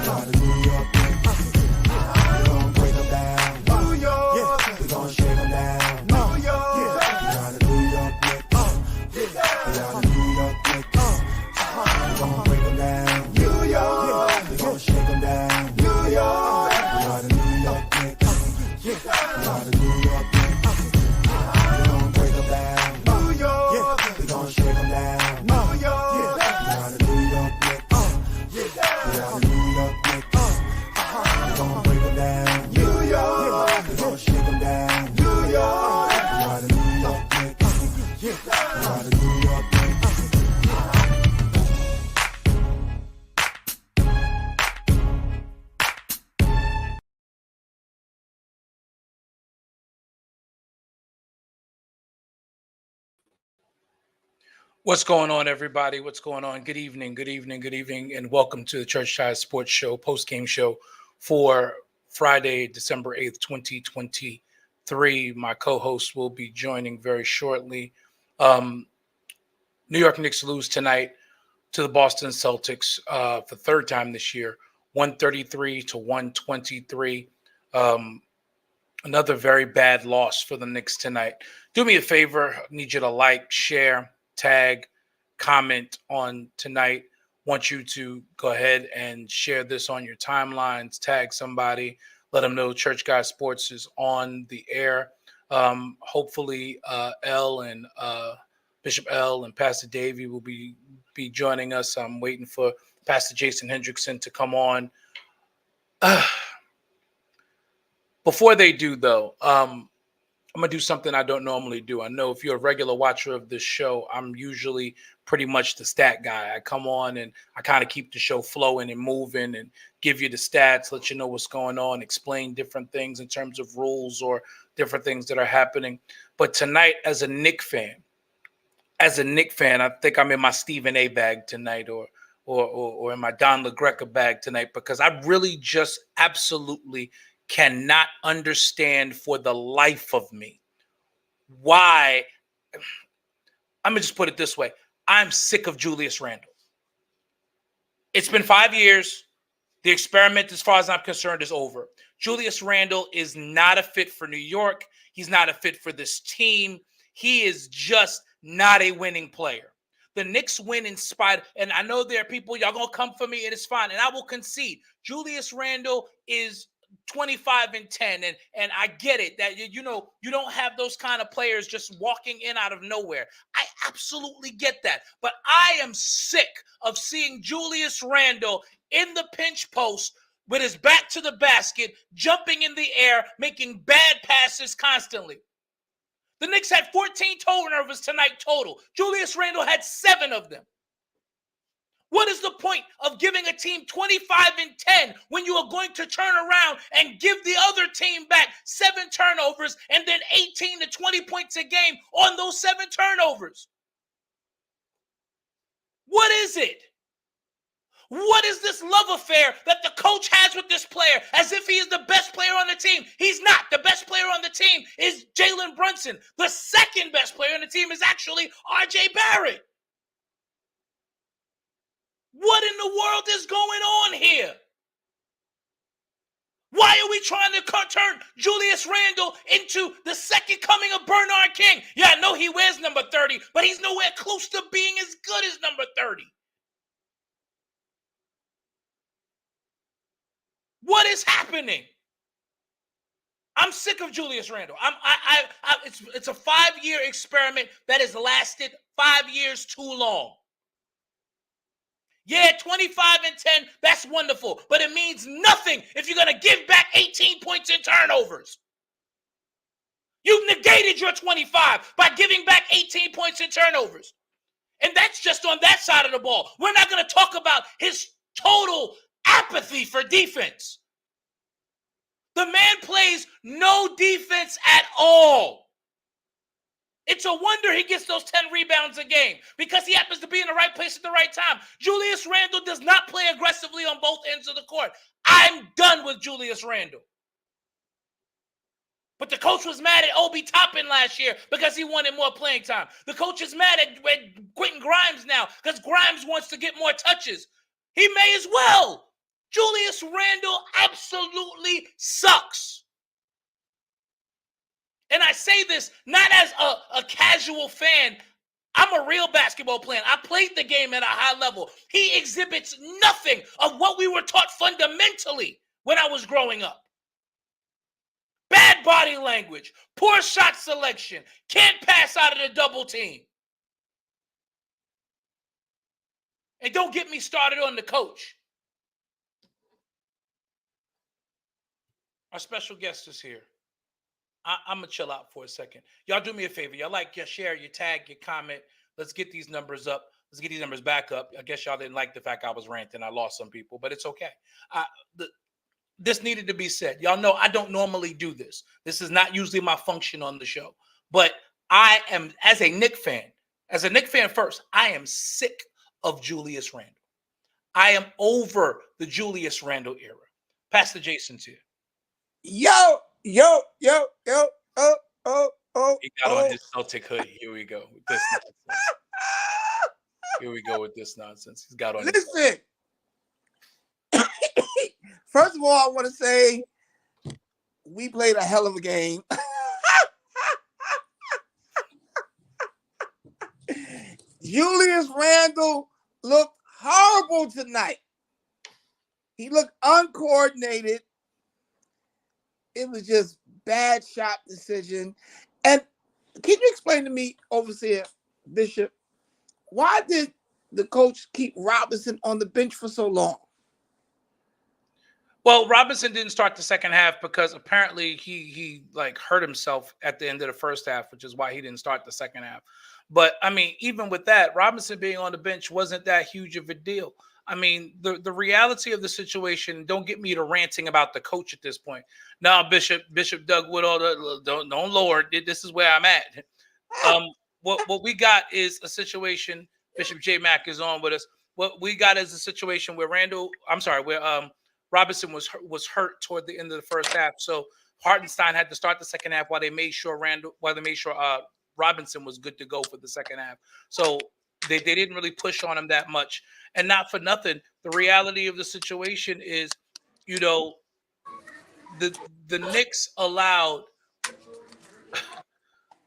are the New York Knicks. We're gonna break them down. New York. We're gonna shake them down. New York. We are the New York Knicks. We are the New York Knicks. We're gonna break them down. New York. We're gonna shake them down. New York. We are the New York Knicks. We are the New York Knicks. We're gonna break them down. New York. We're gonna shake them down. New York. We are the New York Knicks. We are the New York Knicks. We're gonna break them down. New York. We're gonna shake them down. New York. We are the New York Knicks. We are the New York Knicks. What's going on, everybody? What's going on? Good evening, and welcome to the Church Ties Sports Show, post-game show for Friday, December 8th, 2023. My co-host will be joining very shortly. New York Knicks lose tonight to the Boston Celtics for the third time this year, 133-123. Another very bad loss for the Knicks tonight. Do me a favor. I need you to like, share, tag, comment on tonight. Want you to go ahead and share this on your timelines, tag somebody, let them know Church Guy Sports is on the air. Hopefully Bishop L and Pastor Davey will be joining us. I'm waiting for Pastor Jason Hendrickson to come on. Before they do, though, I'm going to do something I don't normally do. I know if you're a regular watcher of this show, I'm usually pretty much the stat guy. I come on and I kind of keep the show flowing and moving and give you the stats, let you know what's going on, explain different things in terms of rules or different things that are happening. But tonight, as a Knicks fan, I think I'm in my Stephen A bag tonight or in my Don LaGreca bag tonight, because I really just absolutely cannot understand for the life of me why. I'm going to just put it this way. I'm sick of Julius Randle. It's been 5 years. The experiment, as far as I'm concerned, is over. Julius Randle is not a fit for New York. He's not a fit for this team. He is just not a winning player. The Knicks win in spite, and I know there are people, y'all going to come for me, and it's fine, and I will concede. Julius Randle is 25-10, and I get it that you don't have those kind of players just walking in out of nowhere. I absolutely get that, but I am sick of seeing Julius Randle in the pinch post with his back to the basket, jumping in the air, making bad passes constantly. The Knicks had 14 turnovers tonight total. Julius Randle had 7 of them. What is the point of giving a team 25-10 when you are going to turn around and give the other team back 7 turnovers and then 18 to 20 points a game on those 7 turnovers? What is it? What is this love affair that the coach has with this player as if he is the best player on the team? He's not. The best player on the team is Jalen Brunson. The second best player on the team is actually R.J. Barrett. What in the world is going on here? Why are we trying to turn Julius Randle into the second coming of Bernard King? Yeah, I know he wears number 30, but he's nowhere close to being as good as number 30. What is happening? I'm sick of Julius Randle. It's a 5-year experiment that has lasted 5 years too long. Yeah, 25-10, that's wonderful, but it means nothing if you're going to give back 18 points in turnovers. You've negated your 25 by giving back 18 points in turnovers. And that's just on that side of the ball. We're not going to talk about his total apathy for defense. The man plays no defense at all. It's a wonder he gets those 10 rebounds a game because he happens to be in the right place at the right time. Julius Randle does not play aggressively on both ends of the court. I'm done with Julius Randle. But the coach was mad at Obi Toppin last year because he wanted more playing time. The coach is mad at Quentin Grimes now because Grimes wants to get more touches. He may as well Julius Randle absolutely sucks. And I say this not as a casual fan. I'm a real basketball player. I played the game at a high level. He exhibits nothing of what we were taught fundamentally when I was growing up. Bad body language, poor shot selection, can't pass out of the double team. And don't get me started on the coach. Our special guest is here. I'm going to chill out for a second. Y'all do me a favor. Y'all like, your share, your tag, your comment. Let's get these numbers up. Let's get these numbers back up. I guess y'all didn't like the fact I was ranting. I lost some people, but it's okay. This needed to be said. Y'all know I don't normally do this. This is not usually my function on the show. But I am, as a Knicks fan first, I am sick of Julius Randle. I am over the Julius Randle era. Pastor Jason's here. Yo. He got on his Celtic hoodie. Here we go with this nonsense. He's got on. Listen. First of all, I want to say we played a hell of a game. Julius Randle looked horrible tonight. He looked uncoordinated. It was just bad shot decision. And can you explain to me, Overseer Bishop, why did the coach keep Robinson on the bench for so long? Well, Robinson didn't start the second half because apparently he like hurt himself at the end of the first half, which is why he didn't start the second half. But I mean, even with that, Robinson being on the bench wasn't that huge of a deal. I mean, the reality of the situation, don't get me to ranting about the coach at this point. Now, Bishop Doug Woodall, don't lower. This is where I'm at. What we got is a situation, Bishop J. Mack is on with us. What we got is a situation where Robinson was hurt toward the end of the first half. So Hartenstein had to start the second half while they made sure Robinson was good to go for the second half. So they didn't really push on him that much. And not for nothing, the reality of the situation is, you know, the Knicks allowed,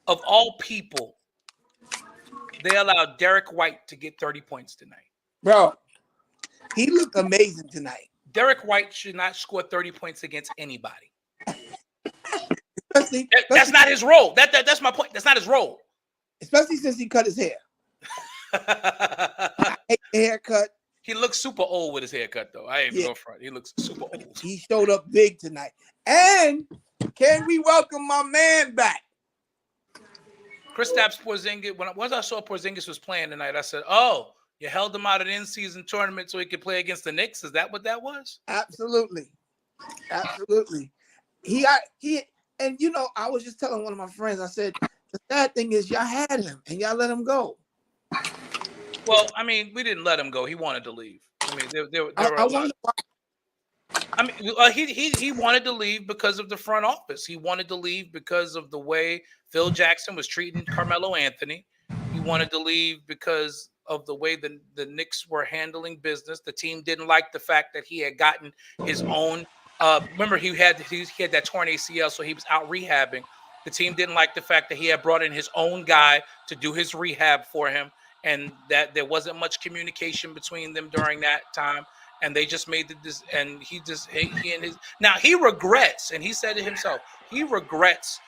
of all people, they allowed Derek White to get 30 points tonight. Bro, he looked amazing tonight. Derek White should not score 30 points against anybody. Especially, that's not his role. That's my point. That's not his role. Especially since he cut his hair. I hate the haircut. He looks super old with his haircut, though. I ain't even go front. He looks super old. He showed up big tonight. And can we welcome my man back? Kristaps Porzingis. Once I saw Porzingis was playing tonight, I said, "Oh, you held him out of the in-season tournament so he could play against the Knicks? Is that what that was?" Absolutely. And you know, I was just telling one of my friends, I said, the sad thing is y'all had him and y'all let him go. Well, I mean, we didn't let him go. He wanted to leave. I mean, he wanted to leave because of the front office. He wanted to leave because of the way Phil Jackson was treating Carmelo Anthony. He wanted to leave because of the way the Knicks were handling business. The team didn't like the fact that he had gotten his own. Remember, he had that torn ACL, so he was out rehabbing. The team didn't like the fact that he had brought in his own guy to do his rehab for him, and that there wasn't much communication between them during that time. And they just made this, and he regrets, and he said it himself, he regrets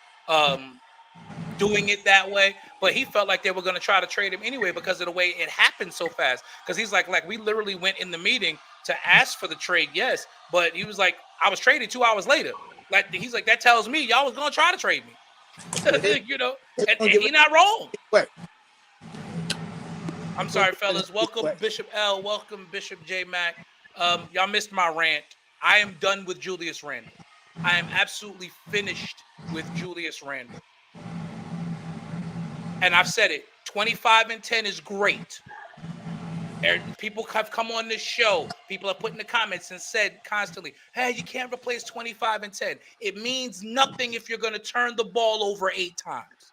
doing it that way, but he felt like they were going to try to trade him anyway because of the way it happened so fast. Because he's like we literally went in the meeting to ask for the trade, yes, but he was like, I was traded 2 hours later. Like, he's like, that tells me y'all was going to try to trade me. You know, and he's not wrong. I'm sorry, fellas. Welcome, Bishop L. Welcome, Bishop J. Mack. Y'all missed my rant. I am done with Julius Randle. I am absolutely finished with Julius Randle. And I've said it, 25-10 is great. People have come on this show. People have put in the comments and said constantly, hey, you can't replace 25-10. It means nothing if you're going to turn the ball over 8 times.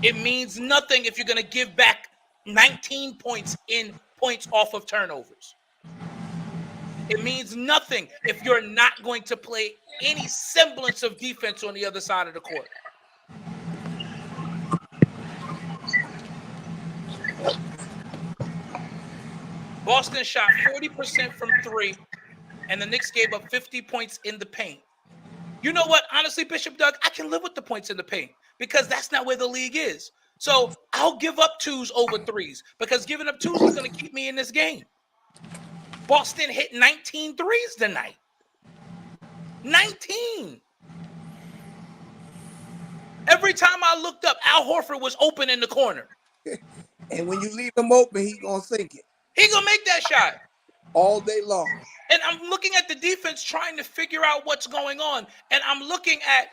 It means nothing if you're going to give back 19 points in points off of turnovers. It means nothing if you're not going to play any semblance of defense on the other side of the court. Boston shot 40% from 3, and the Knicks gave up 50 points in the paint. You know what? Honestly, Bishop Doug, I can live with the points in the paint because that's not where the league is. So I'll give up 2s over 3s because giving up 2s is going to keep me in this game. Boston hit 19 threes tonight. 19. Every time I looked up, Al Horford was open in the corner. And when you leave him open, he's going to sink it. He going to make that shot. All day long. And I'm looking at the defense trying to figure out what's going on. And I'm looking at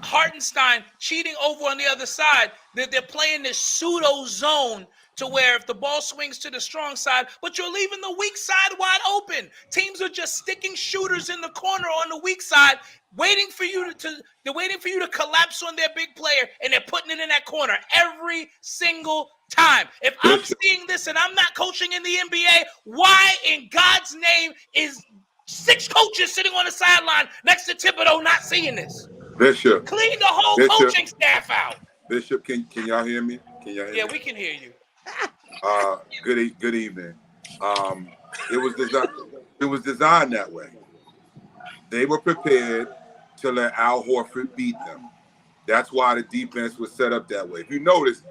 Hartenstein cheating over on the other side. They're playing this pseudo zone to where if the ball swings to the strong side, but you're leaving the weak side wide open. Teams are just sticking shooters in the corner on the weak side, waiting for you to collapse on their big player, and they're putting it in that corner every single time. If I'm seeing this and I'm not coaching in the NBA, why in God's name is 6 coaches sitting on the sideline next to Thibodeau not seeing this? Bishop, clean the whole coaching staff out. Bishop, can y'all hear me? Can y'all hear me? Yeah, we can hear you. Good evening. It was designed that way. They were prepared to let Al Horford beat them. That's why the defense was set up that way. If you notice,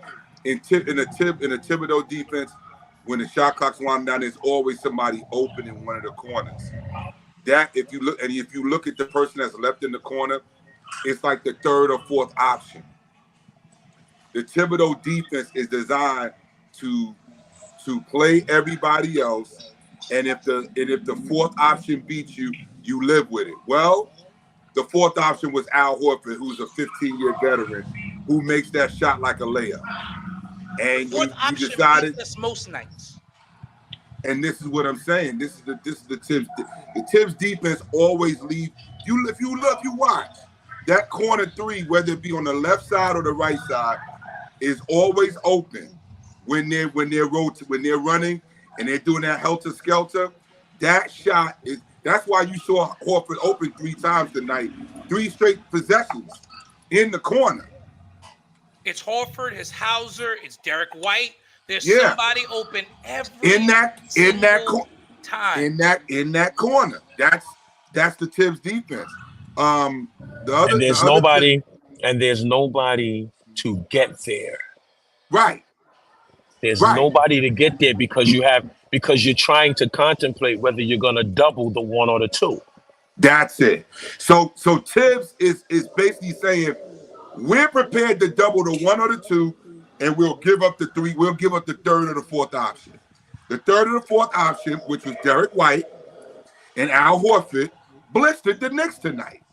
in the Thibodeau defense, when the shot clock's winding down, there's always somebody open in one of the corners. That if you look at the person that's left in the corner, it's like the 3rd or 4th option. The Thibodeau defense is designed to play everybody else, and if the 4th option beats you, you live with it. Well, the 4th option was Al Horford, who's a 15-year veteran, who makes that shot like a layup. And you decided beats us most nights. And this is what I'm saying. This is the Tibbs. The Tibbs defense always leave you. If you look, you watch that corner 3, whether it be on the left side or the right side, is always open. When they're running and they're doing that helter skelter, that shot is. That's why you saw Horford open 3 times tonight, 3 straight possessions in the corner. It's Horford, it's Hauser, it's Derek White. There's somebody open every in that time. In that corner. That's the Tibbs defense. There's nobody to get there. Right. There's nobody to get there because you're trying to contemplate whether you're going to double the 1 or the 2. That's it. So Tibbs is basically saying we're prepared to double the 1 or the 2, and we'll give up the 3. We'll give up the 3rd or the 4th option. The 3rd or the 4th option, which was Derek White and Al Horford, blistered the Knicks tonight.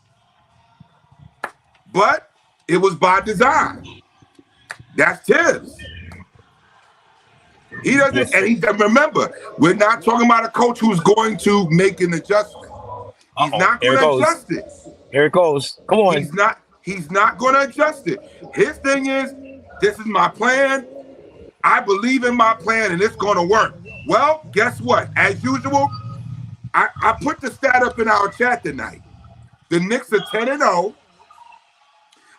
But it was by design. That's Tibbs. He doesn't, and remember, we're not talking about a coach who's going to make an adjustment. He's not going to adjust it. Here it goes. Come on. He's not going to adjust it. His thing is, this is my plan. I believe in my plan, and it's going to work. Well, guess what? As usual, I put the stat up in our chat tonight. The Knicks are 10-0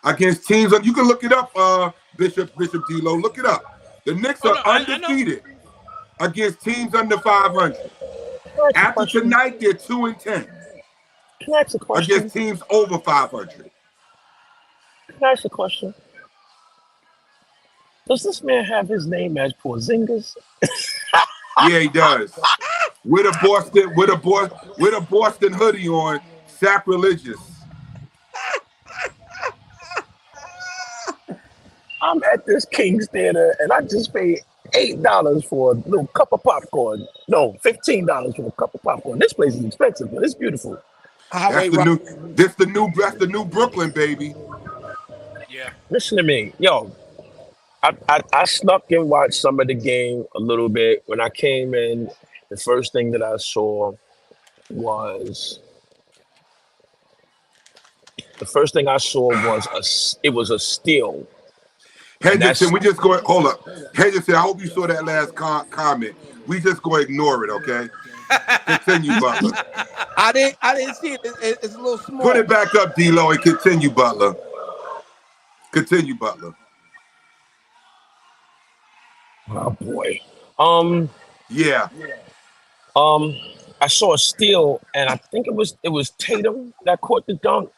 against teams. You can look it up, Bishop D'Lo. Look it up. The Knicks are undefeated against teams under 500. After tonight, they're 2-10 Can I ask a question? against teams over 500. Can I ask a question? Does this man have his name as Porzingis? Yeah, he does. With a Boston hoodie on, sacrilegious. I'm at this King's Theater and I just paid $8 for a little cup of popcorn. No, $15 for a cup of popcorn. This place is expensive, but it's beautiful. That's the new Brooklyn, baby. Yeah. Listen to me, yo. I snuck and watched some of the game a little bit. When I came in, the first thing that I saw was a steal. Henderson, we just go. Hold up, Henderson. I hope you saw that last comment. We just go ignore it, okay? Continue, Butler. I didn't see it. It's a little small. Put it back up, D-Lo, and continue, Butler. Continue, Butler. Oh boy. Yeah. I saw a steal, and I think it was Tatum that caught the dunk,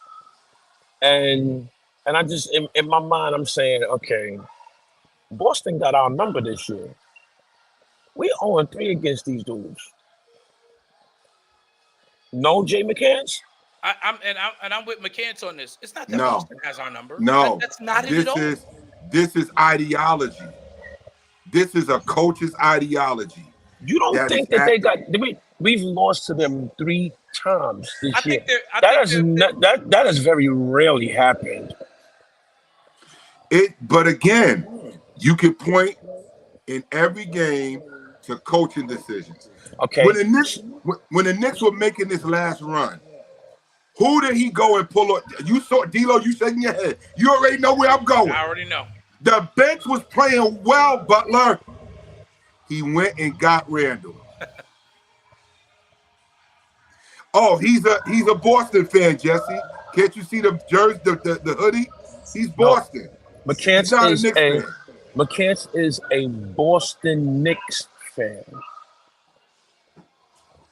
and I just in my mind I'm saying, okay, Boston got our number this year. We 0-3 against these dudes. No Jay McCants. I'm with McCants on this. It's not that No. Boston has our number. No. That's not it at all. This is ideology. This is a coach's ideology. You don't think that they got? We've lost to them 3 times this year. That has very rarely happened. But again, you can point in every game to coaching decisions. Okay. When the Knicks were making this last run, who did he go and pull up? You saw D-Lo, you shaking your head. You already know where I'm going. I already know. The bench was playing well, Butler. He went and got Randall. Oh, he's a Boston fan, Jesse. Can't you see the jersey, the hoodie? He's Boston. No. McCants is a Boston Knicks fan.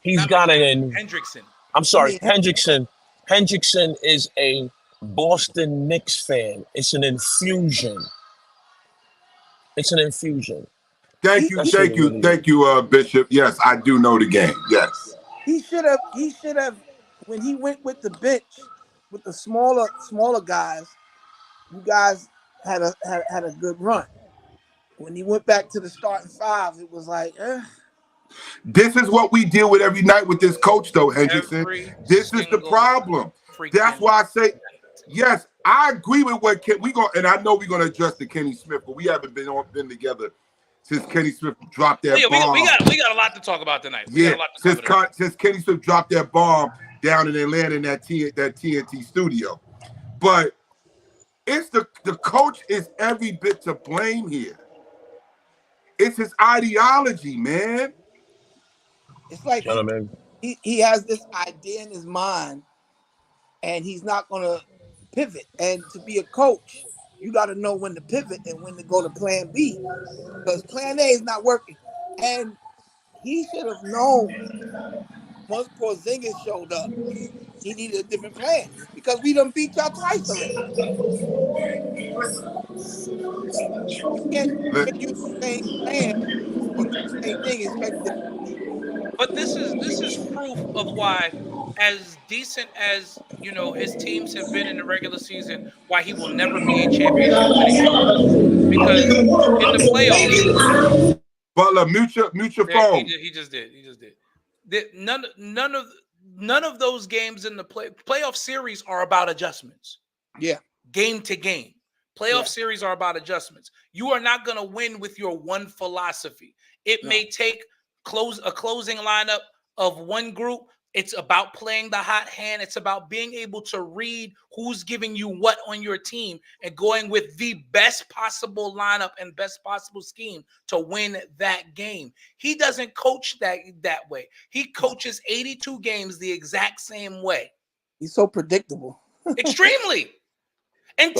He's got an Hendrickson. I'm sorry, Hendrickson. Hendrickson is a Boston Knicks fan. It's an infusion. Thank you, Bishop. Yes, I do know the game. Yes. He should have when he went with the bench with the smaller guys. You guys had a good run. When he went back to the starting 5, it was like, This is what we deal with every night with this coach, though, Hendrickson. This is the problem. That's why I say, yes, I agree with what and I know we're gonna address the Kenny Smith, but we haven't been together since Kenny Smith dropped that bomb. We got a lot to talk about tonight. Since Kenny Smith dropped that bomb down in Atlanta in that TNT studio. But it's the coach is every bit to blame here. It's his ideology, man. It's like he has this idea in his mind, and he's not going to pivot. And to be a coach, you got to know when to pivot and when to go to plan B, because plan A is not working. And he should have known once Porzingis showed up, he needed a different plan, because we done beat y'all twice already. You can't use the same plan or the same thing expect. But this is proof of why, as decent as his teams have been in the regular season, why he will never be a championship winning coach. Because in the playoffs, Butler, mute your phone. He just did. None of those games in the playoff series are about adjustments. Yeah, game to game. Playoff series are about adjustments. You are not going to win with your one philosophy. It may take a closing lineup of one group. It's about playing the hot hand. It's about being able to read who's giving you what on your team and going with the best possible lineup and best possible scheme to win that game. He doesn't coach that way. He coaches 82 games the exact same way. He's so predictable. Extremely. And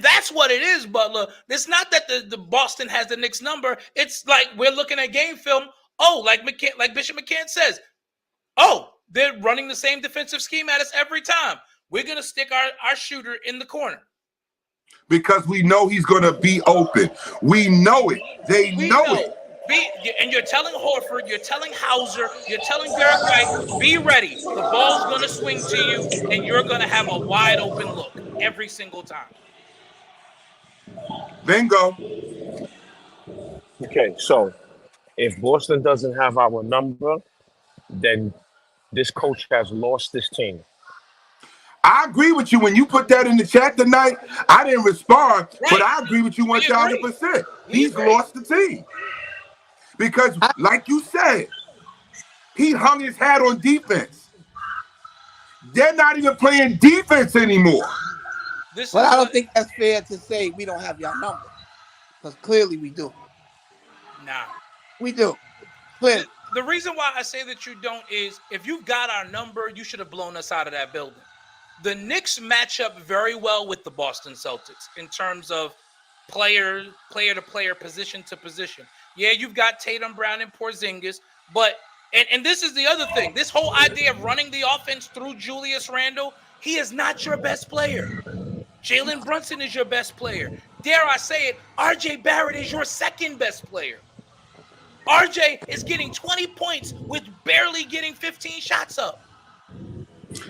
that's what it is, Butler. It's not that the Boston has the Knicks number. It's like we're looking at game film. Oh, like Bishop McCants says, oh, they're running the same defensive scheme at us every time. We're going to stick our shooter in the corner. Because we know he's going to be open. We know it. They know it. And you're telling Horford, you're telling Hauser, you're telling Derek White, be ready. The ball's going to swing to you, and you're going to have a wide open look every single time. Bingo. Okay, so if Boston doesn't have our number, then this coach has lost this team. I agree with you. When you put that in the chat tonight, I didn't respond, but I agree with you 1,000%. He's lost the team. Because, like you said, he hung his hat on defense. They're not even playing defense anymore. But I don't think that's fair to say we don't have y'all number. Because clearly we do. Nah. We do. Clearly. The reason why I say that you don't is if you've got our number, you should have blown us out of that building. The Knicks match up very well with the Boston Celtics in terms of player to player, position to position. Yeah, you've got Tatum, Brown, and Porzingis, but and this is the other thing. This whole idea of running the offense through Julius Randle, he is not your best player. Jalen Brunson is your best player. Dare I say it, RJ Barrett is your second best player. RJ is getting 20 points with barely getting 15 shots up.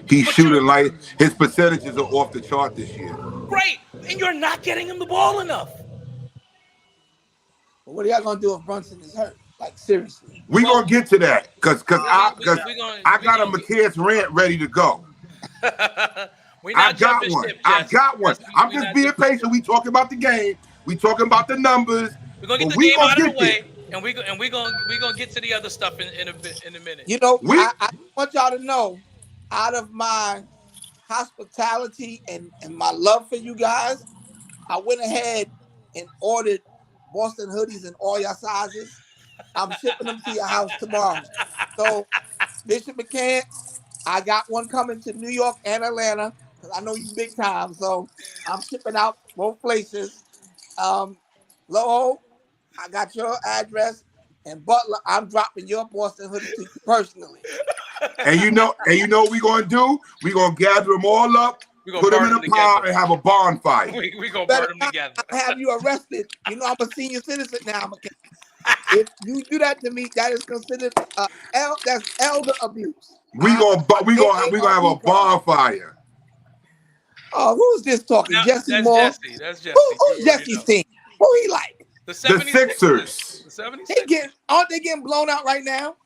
He's shooting like his percentages are off the chart this year. Great. And you're not getting him the ball enough. But what are y'all gonna do if Brunson is hurt? Like seriously. We're gonna get to that because I got a Matthias rant ready to go. I got one. I'm just being patient. We talking about the game. We talking about the numbers. We're gonna get the game out of the way. And we're gonna get to the other stuff in a minute. You know, I want y'all to know, out of my hospitality and my love for you guys, I went ahead and ordered Boston hoodies in all your sizes. I'm shipping them to your house tomorrow. So, Bishop McCann, I got one coming to New York and Atlanta because I know you big time. So I'm shipping out both places. Loho, I got your address, and Butler, I'm dropping your Boston hoodie to you personally. And you know what we're gonna do? We're gonna gather them all up, put them in a pile, and have a bonfire. We gonna burn them together. I have you arrested. You know I'm a senior citizen now, McCann. If you do that to me, that is considered that's elder abuse. We gonna have a bonfire. Oh, who's this talking? Now, Jesse Moore. That's Jesse. Who's Jesse's team? Who he like? The Sixers. The 76ers. Aren't they getting blown out right now?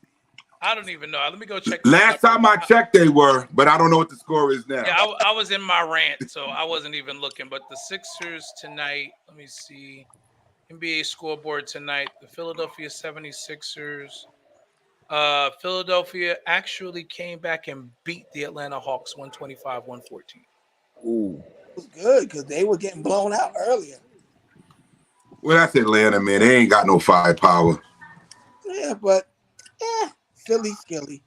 I don't even know. Let me go check. Last time I checked, they were, but I don't know what the score is now. Yeah, I was in my rant, so I wasn't even looking. But the Sixers tonight, let me see. NBA scoreboard tonight. The Philadelphia 76ers. Philadelphia actually came back and beat the Atlanta Hawks 125-114. Ooh. It was good because they were getting blown out earlier. Well, that's Atlanta, man. They ain't got no firepower. Yeah, but Philly skilly.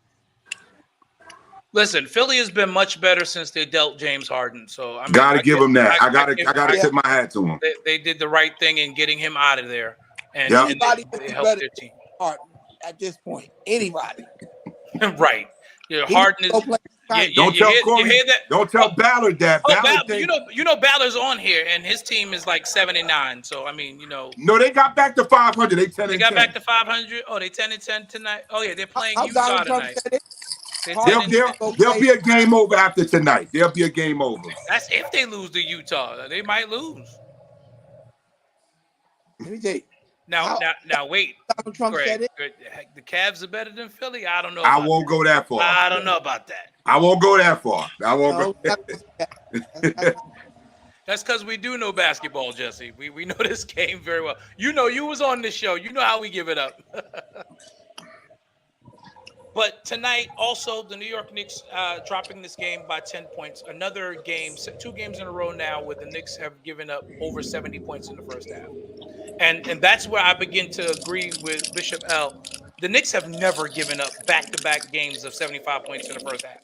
Listen, Philly has been much better since they dealt James Harden. So I gotta give them that. I gotta tip my hat to them. They did the right thing in getting him out of there, and, yep. and they helped their team. Harden at this point, anybody. Right. Yeah, Harden is. Don't tell Corey. Don't tell Ballard that. You know Ballard's on here, and his team is like 79. So I mean, you know. No, they got back to 500. They 10. They got back to 500. Oh, they 10-10 tonight. Oh yeah, they're playing Utah tonight. There'll be a game over after tonight. There'll be a game over. That's if they lose to Utah. They might lose. Let me tell you. Now, wait. Trump said it. The Cavs are better than Philly. I don't know. I won't go that far. I don't know about that. I won't go that far. I won't go. That's because we do know basketball, Jesse. We know this game very well. You know, you was on this show. You know how we give it up. But tonight, also, the New York Knicks dropping this game by 10 points. Another game, 2 games in a row now where the Knicks have given up over 70 points in the first half. And that's where I begin to agree with Bishop L. The Knicks have never given up back-to-back games of 75 points in the first half.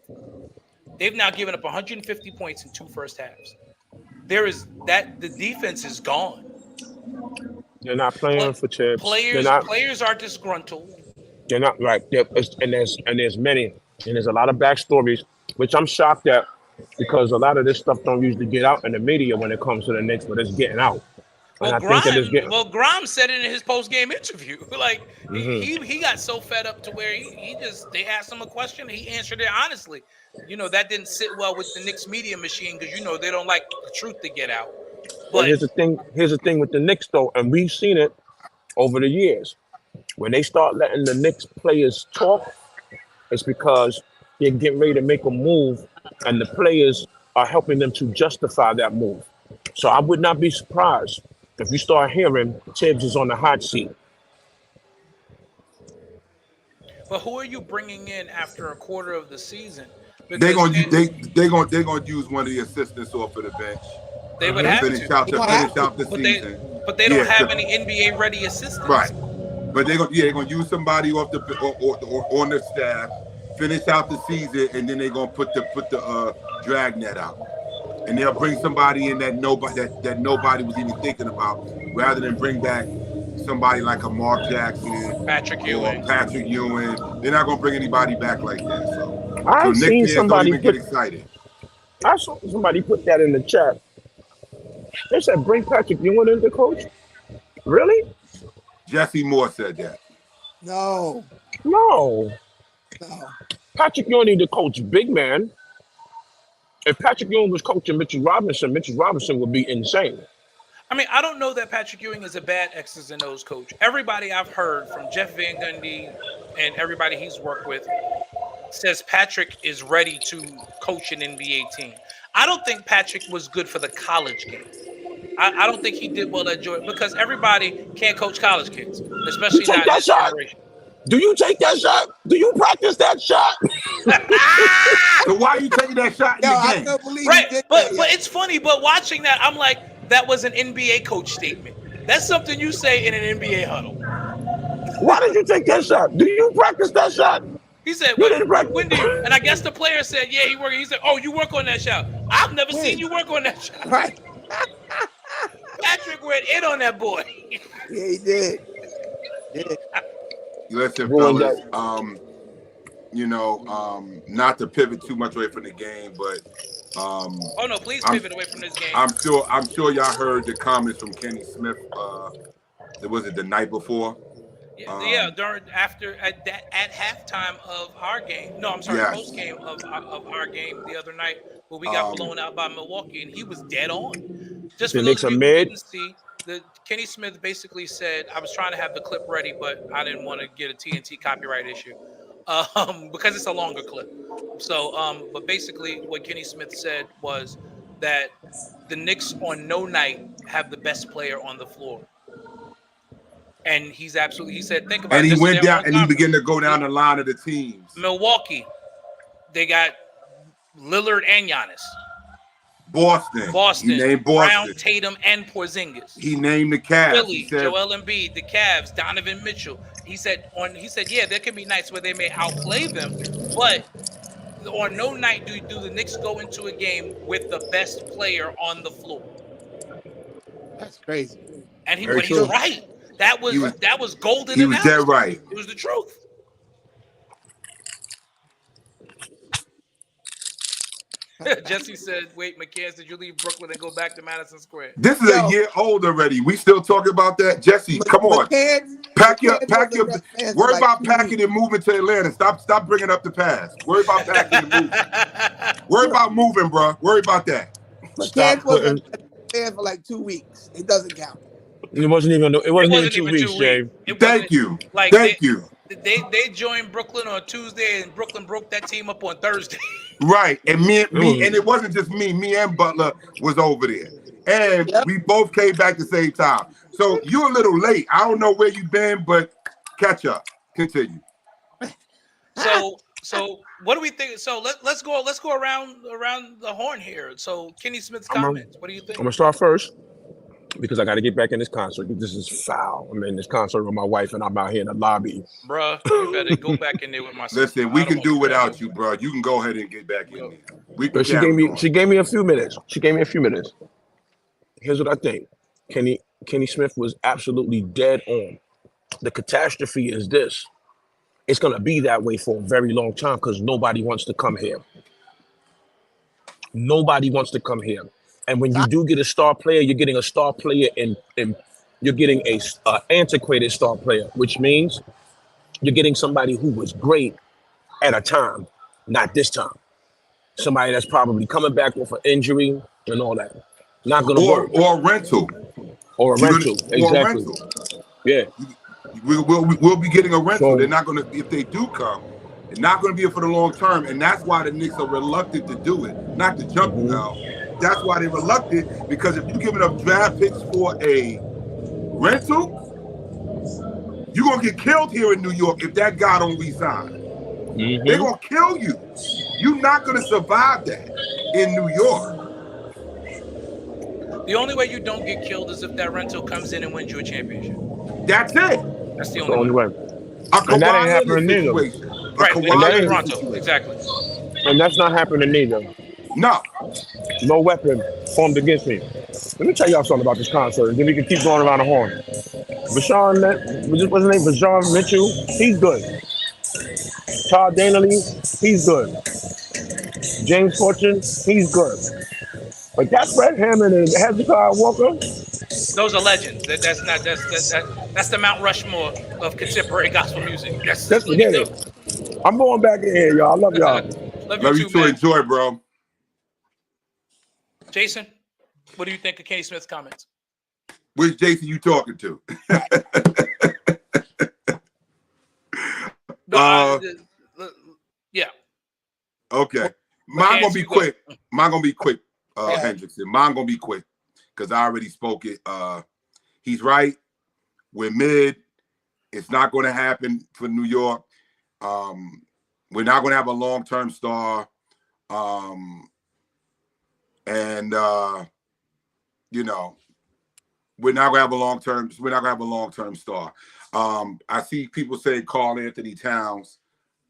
They've now given up 150 points in 2 first halves. The defense is gone. They're not playing for chips. Players are disgruntled. They're not right. And there's many, and there's a lot of backstories, which I'm shocked at because a lot of this stuff don't usually get out in the media when it comes to the Knicks, but it's getting out. Well, Grimes said it in his post-game interview. Like he got so fed up to where they asked him a question, he answered it honestly. You know, that didn't sit well with the Knicks media machine because you know they don't like the truth to get out. But here's the thing with the Knicks though, and we've seen it over the years. When they start letting the Knicks players talk, it's because they're getting ready to make a move, and the players are helping them to justify that move. So I would not be surprised if you start hearing Tibbs is on the hot seat. But who are you bringing in after a quarter of the season? They're gonna use one of the assistants off of the bench. They would have to finish out the season. But they don't have any NBA ready assistants. Right. But they're gonna use somebody off the or on the staff, finish out the season, and then they're gonna put the dragnet out, and they'll bring somebody in that nobody was even thinking about, rather than bring back somebody like a Mark Jackson Patrick or Ewing. Patrick Ewing. They're not gonna bring anybody back like that. So I've Knicks seen fans don't somebody even get excited. I saw somebody put that in the chat. They said bring Patrick Ewing in the coach. Really? Jesse Moore said that. No. No. No. Patrick Ewing need to coach big man. If Patrick Ewing was coaching Mitchell Robinson would be insane. I mean, I don't know that Patrick Ewing is a bad X's and O's coach. Everybody I've heard from Jeff Van Gundy and everybody he's worked with says Patrick is ready to coach an NBA team. I don't think Patrick was good for the college game. I don't think he did well at Georgia because everybody can't coach college kids, especially take not that this shot. generation. Do you take that shot? Do you practice that shot? So why are you taking that shot in Yo, the I game? can't believe Right, he did but that. it's funny. But watching that, I'm like, that was an NBA coach statement. That's something you say in an NBA huddle. Why did you take that shot? Do you practice that shot? He said, You didn't practice. when do you? And I guess the player said, yeah, he worked. He said, oh, you work on that shot. I've never seen you work on that shot. Right. Patrick went in on that boy. Yeah, he did. Listen, Ruined fellas, not to pivot too much away from the game, but Oh no, please pivot away from this game. I'm sure y'all heard the comments from Kenny Smith. Was it the night before? During at halftime of our game. No, I'm sorry, Yes. post game of our game the other night where we got blown out by Milwaukee, and he was dead on. Just The for Knicks those of are you who mid. didn't see, Kenny Smith basically said, I was trying to have the clip ready, but I didn't want to get a TNT copyright issue because it's a longer clip. So, but basically what Kenny Smith said was that the Knicks on no night have the best player on the floor. And he said, think about it. And he This is went their down own and he conference. began to go down the line of the teams. Milwaukee, they got Lillard and Giannis. Boston. He named Boston. Brown, Tatum, and Porzingis. He named the Cavs. Philly, Joel Embiid, the Cavs, Donovan Mitchell. He said, yeah, there can be nights where they may outplay them, but on no night do the Knicks go into a game with the best player on the floor. That's crazy. And he's right. That was golden. He was dead right. It was the truth. Jesse said, wait, McCann, did you leave Brooklyn and go back to Madison Square? This is a year old already. We still talking about that? Jesse, come on. Pack your worry about packing and moving to Atlanta. Stop bringing up the past. Worry about packing and moving. Worry about moving, bro. Worry about that. McCann was there for like 2 weeks. It doesn't count. It wasn't even 2 weeks, Jay. Thank you. They joined Brooklyn on Tuesday, and Brooklyn broke that team up on Thursday. Right, and me, and it wasn't just me. Me and Butler was over there, and we both came back the same time. So you're a little late. I don't know where you've been, but catch up. Continue. So what do we think? So let's go around the horn here. So Kenny Smith's comments. What do you think? I'm gonna start first because I got to get back in this concert. This is foul. I'm in this concert with my wife, and I'm out here in the lobby. Bruh, you better go back in there with my sister. Listen, we can do without you, bro. You can go ahead and get back in there. But she gave me a few minutes. Here's what I think. Kenny Smith was absolutely dead on. The catastrophe is this. It's going to be that way for a very long time because nobody wants to come here. Nobody wants to come here. And when you do get a star player, you're getting a star player and you're getting a antiquated star player, which means you're getting somebody who was great at a time, not this time. Somebody that's probably coming back with an injury and all that. Not going to work. Or a rental. Or a rental. Exactly. Yeah. We'll be getting a rental. They're not going to, if they do come, they're not going to be here for the long term. And that's why the Knicks are reluctant to do it, not to jump now. That's why they're reluctant, because if you're giving up draft picks for a rental, you're going to get killed here in New York if that guy don't resign. They're going to kill you. You're not going to survive that in New York. The only way you don't get killed is if that rental comes in and wins you a championship. That's it. That's the That's the only only way. way. A And that ain't Kawhi Leonard happening neither. situation. A Right, and Kawhi he's in ain't- Leonard Toronto. situation. Exactly. And that's not happening neither. No. No weapon formed against me. Let me tell y'all something about this concert, and then we can keep going around the horn. What's his name? Bashawn Mitchell. He's good. Todd Danley. He's good. James Fortune. He's good. But that's Fred Hammond and Hezekiah Walker. Those are legends. That's not that's the Mount Rushmore of contemporary gospel music. That's Just forget it. I'm going back in here, y'all. I love y'all. Love you Love you too, too. man. Enjoy, bro. Jason, what do you think of Kenny Smith's comments? Which Jason you talking to? Yeah. Okay. Mine gonna be quick. Yeah. Hendrickson. Mine gonna be quick because I already spoke it. He's right. We're mid. It's not going to happen for New York. We're not going to have a long-term star. You know, we're not going to have a long-term star. I see people say Karl Anthony Towns.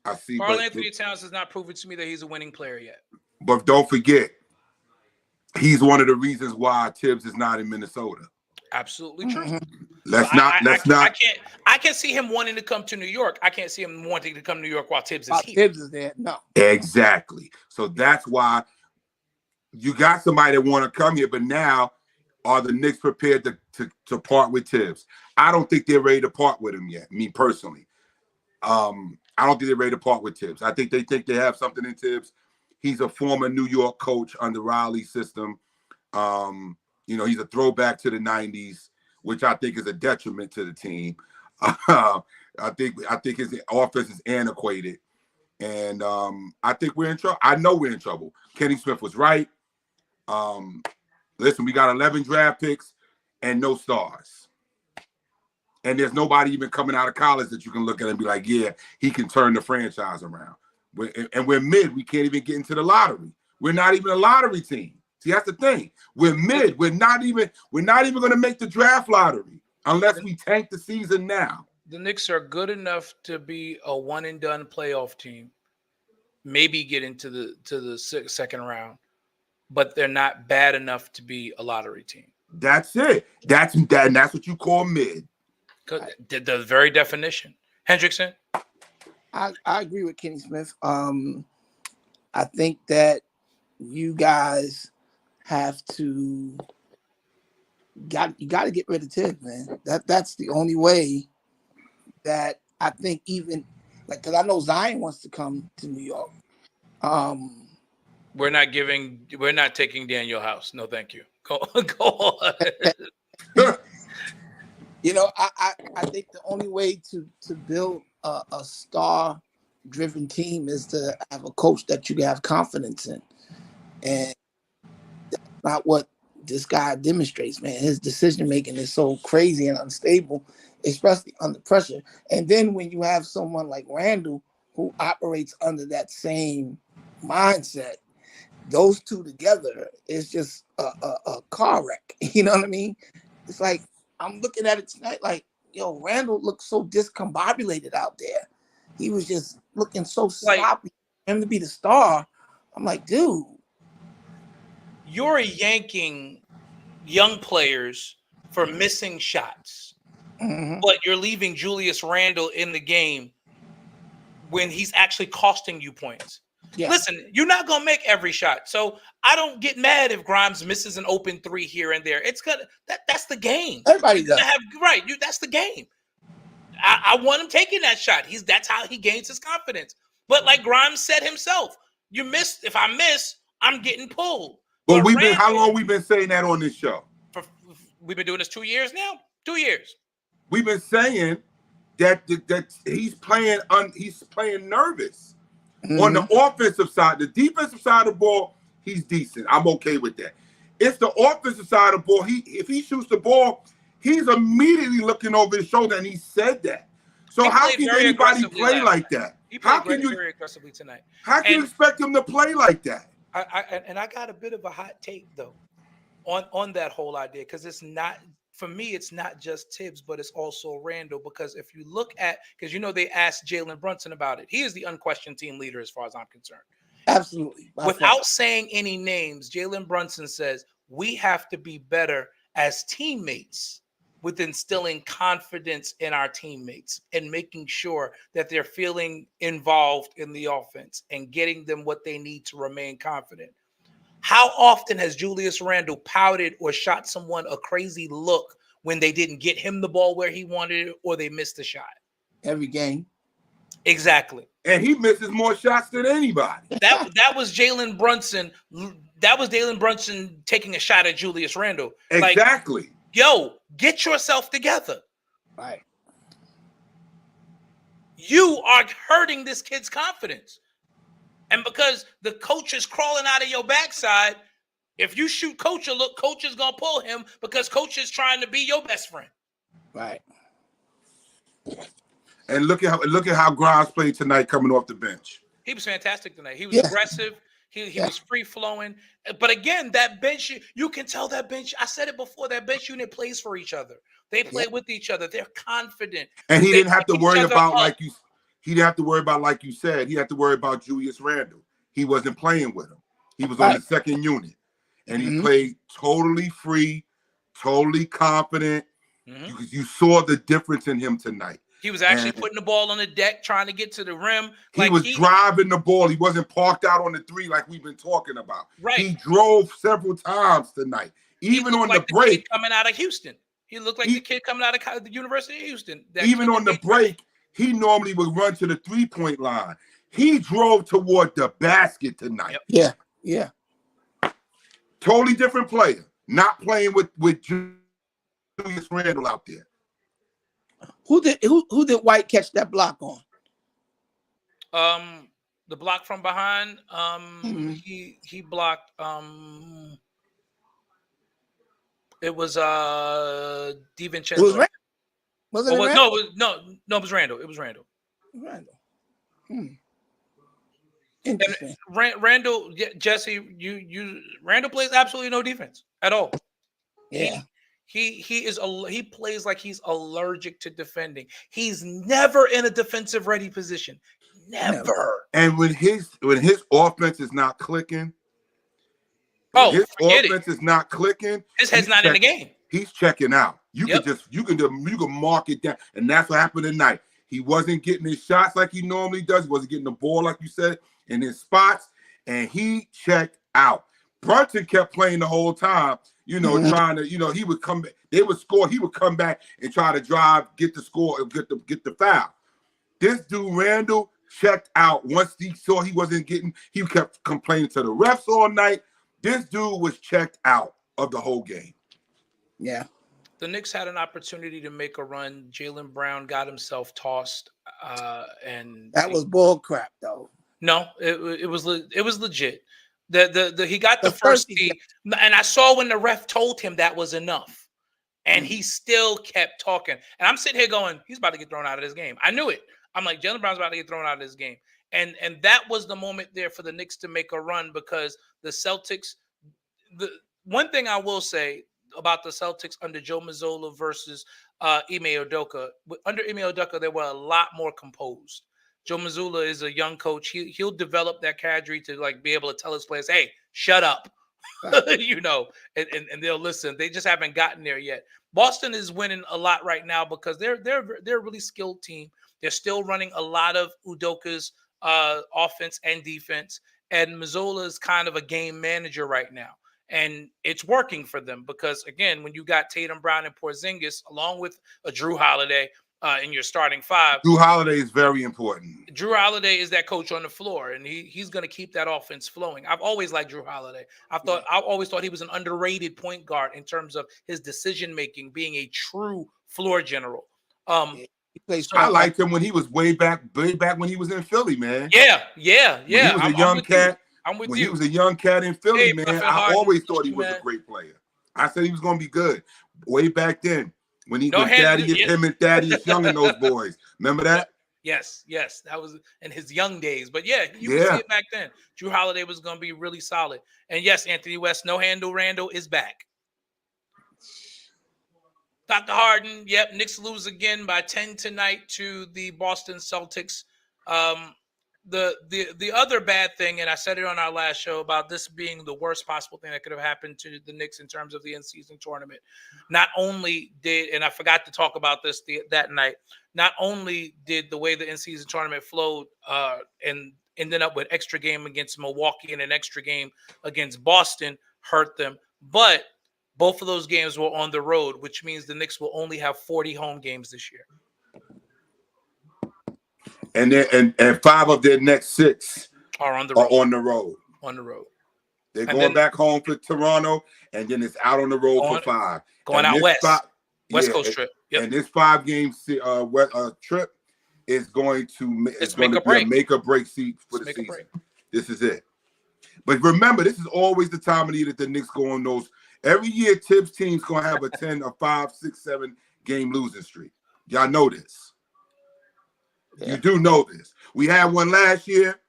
Karl Anthony Towns has not proven to me that he's a winning player yet. But don't forget, he's one of the reasons why Tibbs is not in Minnesota. Absolutely true. I can see him wanting to come to New York. I can't see him wanting to come to New York while Tibbs is here. Tibbs is there. No. Exactly. So that's why you got somebody that want to come here, but now are the Knicks prepared to part with Tibbs? I don't think they're ready to part with him yet, me personally. I don't think they're ready to part with Tibbs. I think they have something in Tibbs. He's a former New York coach under Riley's system. He's a throwback to the 90s, which I think is a detriment to the team. I think his offense is antiquated. And I think we're in trouble. I know we're in trouble. Kenny Smith was right. Listen, we got 11 draft picks and no stars. And there's nobody even coming out of college that you can look at and be like, yeah, he can turn the franchise around. We're mid. We can't even get into the lottery. We're not even a lottery team. See, that's the thing. We're mid. We're not even going to make the draft lottery unless we tank the season now. The Knicks are good enough to be a one and done playoff team. Maybe get into the second round, but they're not bad enough to be a lottery team. That's it. That's what you call mid. The very definition. Hendrickson? I agree with Kenny Smith. I think that you guys have to you got to get rid of Tibbs, man. That's the only way that I think, even like, because I know Zion wants to come to New York. We're not taking Daniel House. No, thank you. Go on. I think the only way to build a star-driven team is to have a coach that you can have confidence in, and that's not what this guy demonstrates, man. His decision-making is so crazy and unstable, especially under pressure. And then when you have someone like Randall who operates under that same mindset, those two together is just a car wreck. You know what I mean? It's like, I'm looking at it tonight like, yo, Randall looked so discombobulated out there. He was just looking so sloppy. For him to be the star, I'm like, dude. You're yanking young players for missing shots, but you're leaving Julius Randle in the game when he's actually costing you points. Yeah. Listen, you're not going to make every shot. So I don't get mad if Grimes misses an open three here and there. It's good. That's the game. Everybody does. That's the game. I want him taking that shot. That's how he gains his confidence. But like Grimes said himself, if I miss, I'm getting pulled. But how long we been saying that on this show? We've been doing this 2 years now. 2 years. We've been saying that he's playing nervous. On the offensive side. The defensive side of the ball, he's decent. I'm okay with that. It's the offensive side of the ball. If he shoots the ball, he's immediately looking over his shoulder, and he said that. So how can anybody play like that? He played very aggressively tonight. How can you expect him to play like that? I got a bit of a hot take though on that whole idea, because it's not for me, it's not just Tibbs, but it's also Randall. Because if you look at, because they asked Jalen Brunson about it. He is the unquestioned team leader as far as I'm concerned. Absolutely. Without saying any names, Jalen Brunson says we have to be better as teammates with instilling confidence in our teammates and making sure that they're feeling involved in the offense and getting them what they need to remain confident. How often has Julius Randle pouted or shot someone a crazy look when they didn't get him the ball where he wanted it or they missed the shot? Every game. Exactly. And he misses more shots than anybody. That was Jalen Brunson. That was Jalen Brunson taking a shot at Julius Randle. Exactly. Like, yo, get yourself together. Right. You are hurting this kid's confidence. And because the coach is crawling out of your backside, if you shoot coach a look, coach is going to pull him because coach is trying to be your best friend. Right. And look at how Grimes played tonight coming off the bench. He was fantastic tonight. He was aggressive. He was free flowing. But again, that bench, you can tell that bench, I said it before, that bench unit plays for each other. They play with each other. They're confident. And he They didn't have to pick worry each other about, up. he didn't have to worry about, like you said, he had to worry about Julius Randle. He wasn't playing with him. He was on the second unit. And he played totally free, totally confident. You saw the difference in him tonight. He was actually putting the ball on the deck, trying to get to the rim. He was driving the ball. He wasn't parked out on the three like we've been talking about. Right. He drove several times tonight. Even on the break. Coming out of Houston. He looked like the kid coming out of the University of Houston. Even on the break, he normally would run to the three-point line. He drove toward the basket tonight. Yep. Yeah. Totally different player. Not playing with Julius Randle out there. Who did White catch that block on? The block from behind. He blocked. It was DiVincenzo. It was Randle. Wasn't it Randle? No, it was Randle. It was Randle. Randle. Interesting. Randle, Jesse, Randle plays absolutely no defense at all. Yeah. He plays like he's allergic to defending. He's never in a defensive ready position. Never. And when his offense is not clicking, his head's not in the game. He's checking out. You can mark it down, and that's what happened tonight. He wasn't getting his shots like he normally does. He wasn't getting the ball like you said in his spots, and he checked out. Brunson kept playing the whole time, trying to, he would come back. They would score. He would come back and try to drive, get the score, get the foul. This dude Randle checked out once he saw he wasn't getting. He kept complaining to the refs all night. This dude was checked out of the whole game. Yeah. The Knicks had an opportunity to make a run. Jaylen Brown got himself tossed, and that was bull crap, though. No, it was legit. He got the first tee, and I saw when the ref told him that was enough, and he still kept talking. And I'm sitting here going, he's about to get thrown out of this game. I knew it. I'm like, Jaylen Brown's about to get thrown out of this game, and that was the moment there for the Knicks to make a run because the Celtics. The one thing I will say about the Celtics under Joe Mazzola versus Ime Udoka, under Ime Udoka, they were a lot more composed. Joe Mazzola is a young coach. He'll develop that cadre to be able to tell his players, "Hey, shut up," and they'll listen. They just haven't gotten there yet. Boston is winning a lot right now because they're a really skilled team. They're still running a lot of Udoka's offense and defense, and Mazzola is kind of a game manager right now, and it's working for them because again, when you got Tatum, Brown, and Porzingis along with a Drew Holiday. In your starting five. Drew Holiday is very important. Drew Holiday is that coach on the floor, and he's going to keep that offense flowing. I've always liked Drew Holiday. I always thought he was an underrated point guard in terms of his decision-making, being a true floor general. I liked him when he was way back when he was in Philly, man. Yeah. When he was a young cat. I'm with when you. He was a young cat in Philly, hey, man. I always thought he was a great player. I said he was going to be good way back then. When he was him and Thaddeus Young and those boys. Remember that? Yes. That was in his young days. But you could see it back then. Drew Holiday was going to be really solid. And yes, Anthony West, no handle Randall is back. Dr. Harden, yep, Knicks lose again by 10 tonight to the Boston Celtics. The other bad thing, and I said it on our last show about this being the worst possible thing that could have happened to the Knicks in terms of the in-season tournament. Not only did, and I forgot to talk about this that night, not only did the way the in-season tournament flowed and ended up with extra game against Milwaukee and an extra game against Boston hurt them, but both of those games were on the road, which means the Knicks will only have 40 home games this year. And 5 of their next 6 are on the road. On the road. They're And going then, back home for Toronto, and then it's out on the road for 5. Going and out west. West Coast trip. Yep. And this 5-game trip is going to be a make or break seat for the season. This is it. But remember, this is always the time of the year that the Knicks go on those. Every year, Tibbs' team's going to have a 10, a 5, 6, 7 game losing streak. Y'all know this. Yeah. You do know this. We had one last year.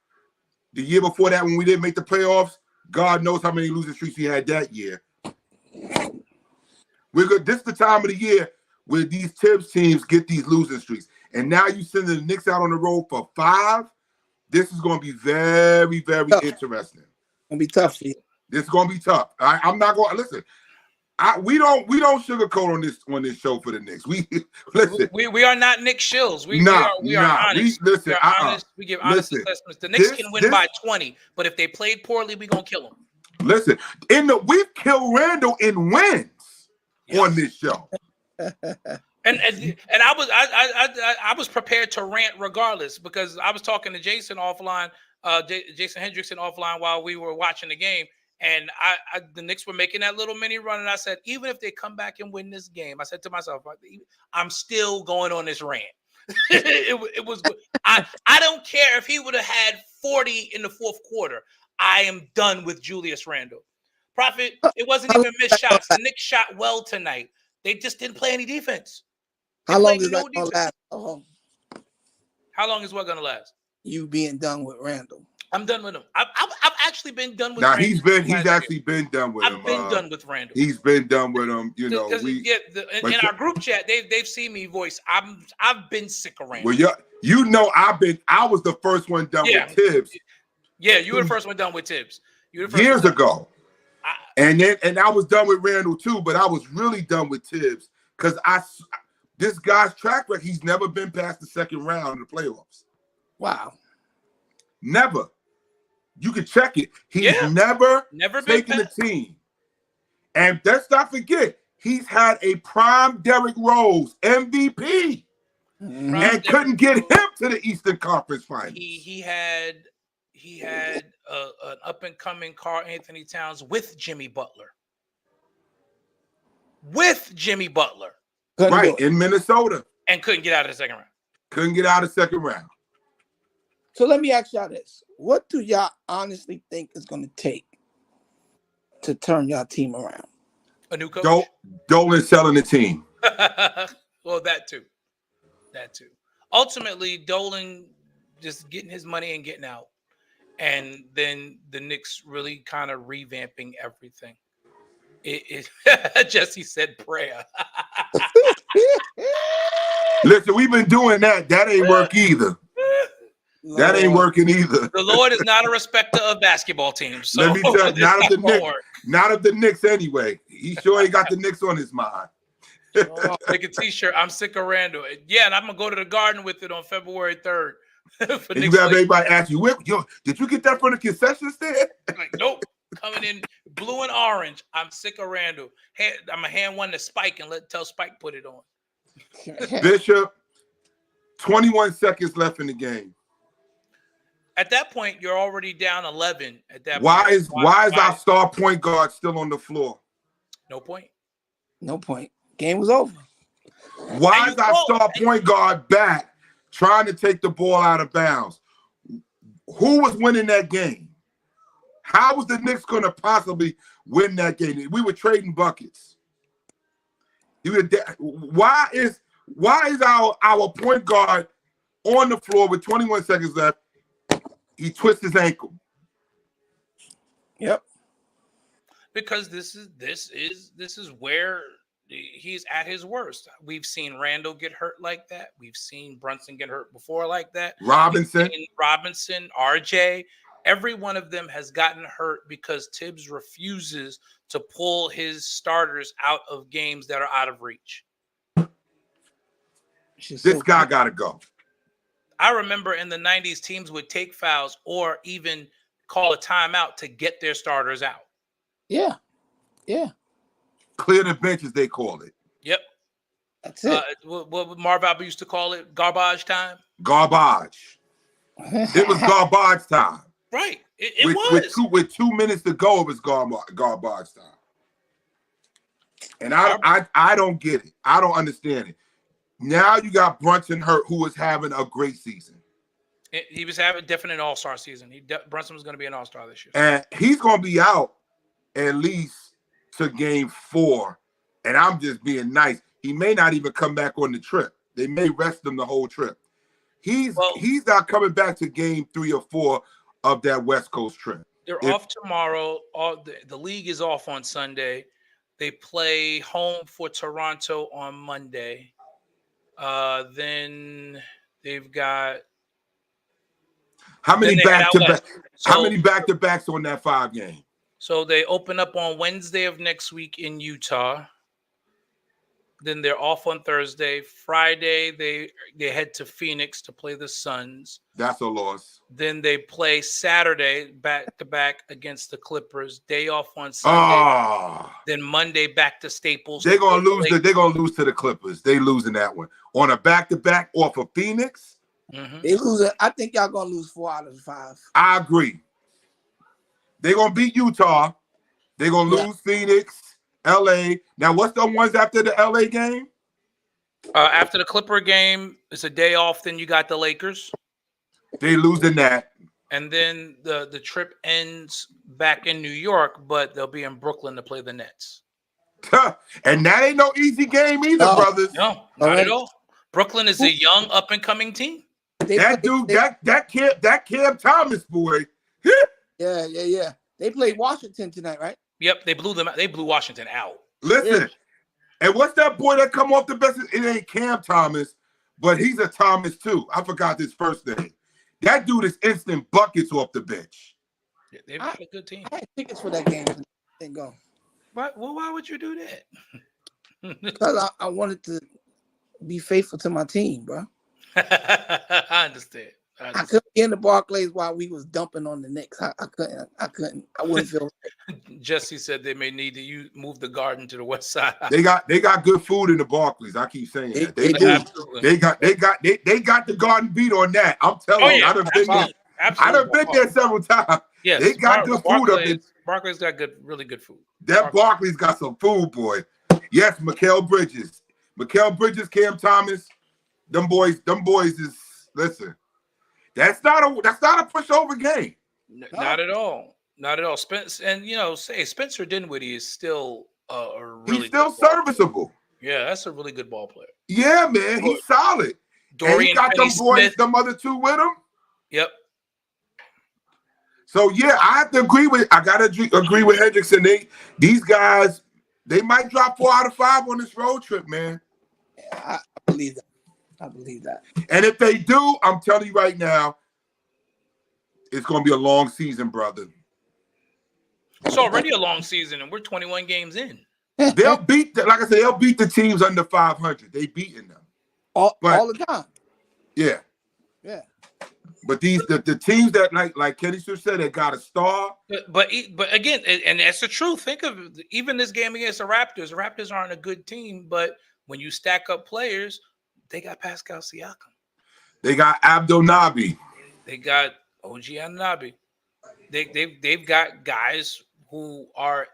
The year before that, when we didn't make the playoffs, God knows how many losing streaks we had that year. We're good. This is the time of the year where these Tibbs teams get these losing streaks. And now you send the Knicks out on the road for 5. This is going to be very, very interesting. It's going to be tough for you. This is going to be tough. I'm not going to listen. We don't sugarcoat on this show for the Knicks. We listen. We are not Knicks shills. We are honest. We are honest. We give honest assessments. The Knicks can win by 20, but if they played poorly, we're gonna kill them. Listen, we've killed Randall in wins on this show. And I was prepared to rant regardless, because I was talking to Jason offline, Jason Hendrickson offline while we were watching the game. And the Knicks were making that little mini run, and I said, even if they come back and win this game, I said to myself, I'm still going on this rant. it was good. I don't care if he would have had 40 in the fourth quarter. I am done with Julius Randle. Prophet, it wasn't even missed shots. The Knicks shot well tonight. They just didn't play any defense. How long is that going to last? How long is what going to last? You being done with Randle. I'm done with him. I've actually been done with. Now Randle. He's actually been done with him. I've been done with Randle. He's been done with him. You know, in our group chat, they've seen me voice. I've been sick of Randle. Well, I was the first one done with Tibbs. Yeah, you were the first one done with Tibbs. Years ago. And I was done with Randle too, but I was really done with Tibbs because this guy's track record, he's never been past the second round of the playoffs. Wow. Never. You can check it. He's never taken the team. And let's not forget, he's had a prime Derrick Rose MVP and couldn't get him to the Eastern Conference Finals. He had an up and coming Karl Anthony Towns with Jimmy Butler. Right, in Minnesota. And couldn't get out of the second round. So let me ask y'all this. What do y'all honestly think is going to take to turn y'all team around? A new coach? Dolan selling the team. Well, that too. Ultimately, Dolan just getting his money and getting out. And then the Knicks really kind of revamping everything. Jesse said prayer. Listen, we've been doing that. That ain't work either. That ain't working either. The Lord is not a respecter of basketball teams. So let me tell you, not of the Knicks anyway. He sure ain't got the Knicks on his mind. Make a t-shirt. I'm sick of Randle. Yeah, and I'm gonna go to the Garden with it on February 3rd. And you have everybody ask you, did you get that from the concession stand? Like, nope. Coming in blue and orange. I'm sick of Randle. I'm gonna hand one to Spike and tell Spike put it on. Bishop, 21 seconds left in the game. At that point, you're already down 11. At that why is our star point guard still on the floor? No point. Game was over. Why is our star point guard back trying to take the ball out of bounds? Who was winning that game? How was the Knicks going to possibly win that game? We were trading buckets. Why is our point guard on the floor with 21 seconds left? He twists his ankle. Yep. Because this is where he's at his worst. We've seen Randall get hurt like that. We've seen Brunson get hurt before like that. Robinson, RJ, every one of them has gotten hurt because Tibbs refuses to pull his starters out of games that are out of reach. This guy got to go. I remember in the 90s, teams would take fouls or even call a timeout to get their starters out. Yeah. Clear the bench, as they call it. Yep. That's it. What Marv Albert used to call it, garbage time. Garbage. It was garbage time. Right. It was. With 2 minutes to go, it was garbage time. And I don't get it. I don't understand it. Now you got Brunson hurt, who was having a great season. He was having definitely an all-star season. Brunson was going to be an all-star this year. And he's going to be out at least to game 4. And I'm just being nice. He may not even come back on the trip. They may rest him the whole trip. He's not coming back to game 3 or 4 of that West Coast trip. They're off tomorrow. The league is off on Sunday. They play home for Toronto on Monday. Then they've got how many back-to-backs on that 5 game? So they open up on Wednesday of next week in Utah. Then they're off on Thursday. Friday, they head to Phoenix to play the Suns. That's a loss. Then they play Saturday back-to-back against the Clippers. Day off on Sunday. Then Monday back to Staples. They're gonna lose. They're gonna lose to the Clippers. They losing that one on a back-to-back off of Phoenix. Mm-hmm. They lose it. I think y'all gonna lose 4 out of 5. I agree. They're gonna beat Utah. They're gonna lose Phoenix. LA. Now, what's the ones after the LA game? After the Clipper game, it's a day off. Then you got the Lakers. They losing that. And then the trip ends back in New York, but they'll be in Brooklyn to play the Nets. And that ain't no easy game either, brothers. No, not at all. Brooklyn is a young, up-and-coming team. That Cam Thomas boy. Yeah. They played Washington tonight, right? Yep, they blew them out. They blew Washington out. Listen, and what's that boy that come off the bench? It ain't Cam Thomas, but he's a Thomas too. I forgot his first name. That dude is instant buckets off the bench. Yeah, they've got a good team. I had tickets for that game. Didn't go. Why would you do that? Because I wanted to be faithful to my team, bro. I understand. I couldn't get in the Barclays while we was dumping on the Knicks. I couldn't. I wouldn't feel right. Jesse said they may need to move the Garden to the west side. They got good food in the Barclays. I keep saying that. They got the Garden beat on that. I'm telling you, I done been there several times. Yes, they got good food up there. Barclays got really good food. That Barclays got some food, boy. Yes, Mikal Bridges, Cam Thomas, them boys is listen. That's not a pushover game. Not at all. Not at all. Spencer Dinwiddie is still he's still serviceable. Yeah, that's a really good ball player. Yeah, man, he's solid. And he got them boys, them other 2 with him. Yep. So yeah, I have to agree with. I gotta agree with Hendrickson. These guys, they might drop 4 out of 5 on this road trip, man. I believe that. I believe that. And if they do, I'm telling you right now, it's going to be a long season, brother. It's already a long season, and we're 21 games in. They'll beat, like I said, they'll beat the teams under 500. They beating them all the time. Yeah. But the teams that like Kenny Sue said, they got a star. But again, and that's the truth. Think of even this game against the Raptors. The Raptors aren't a good team, but when you stack up players, they got Pascal Siakam. They got Abdel Nabi. They got OG Anunoby. They've got guys who are.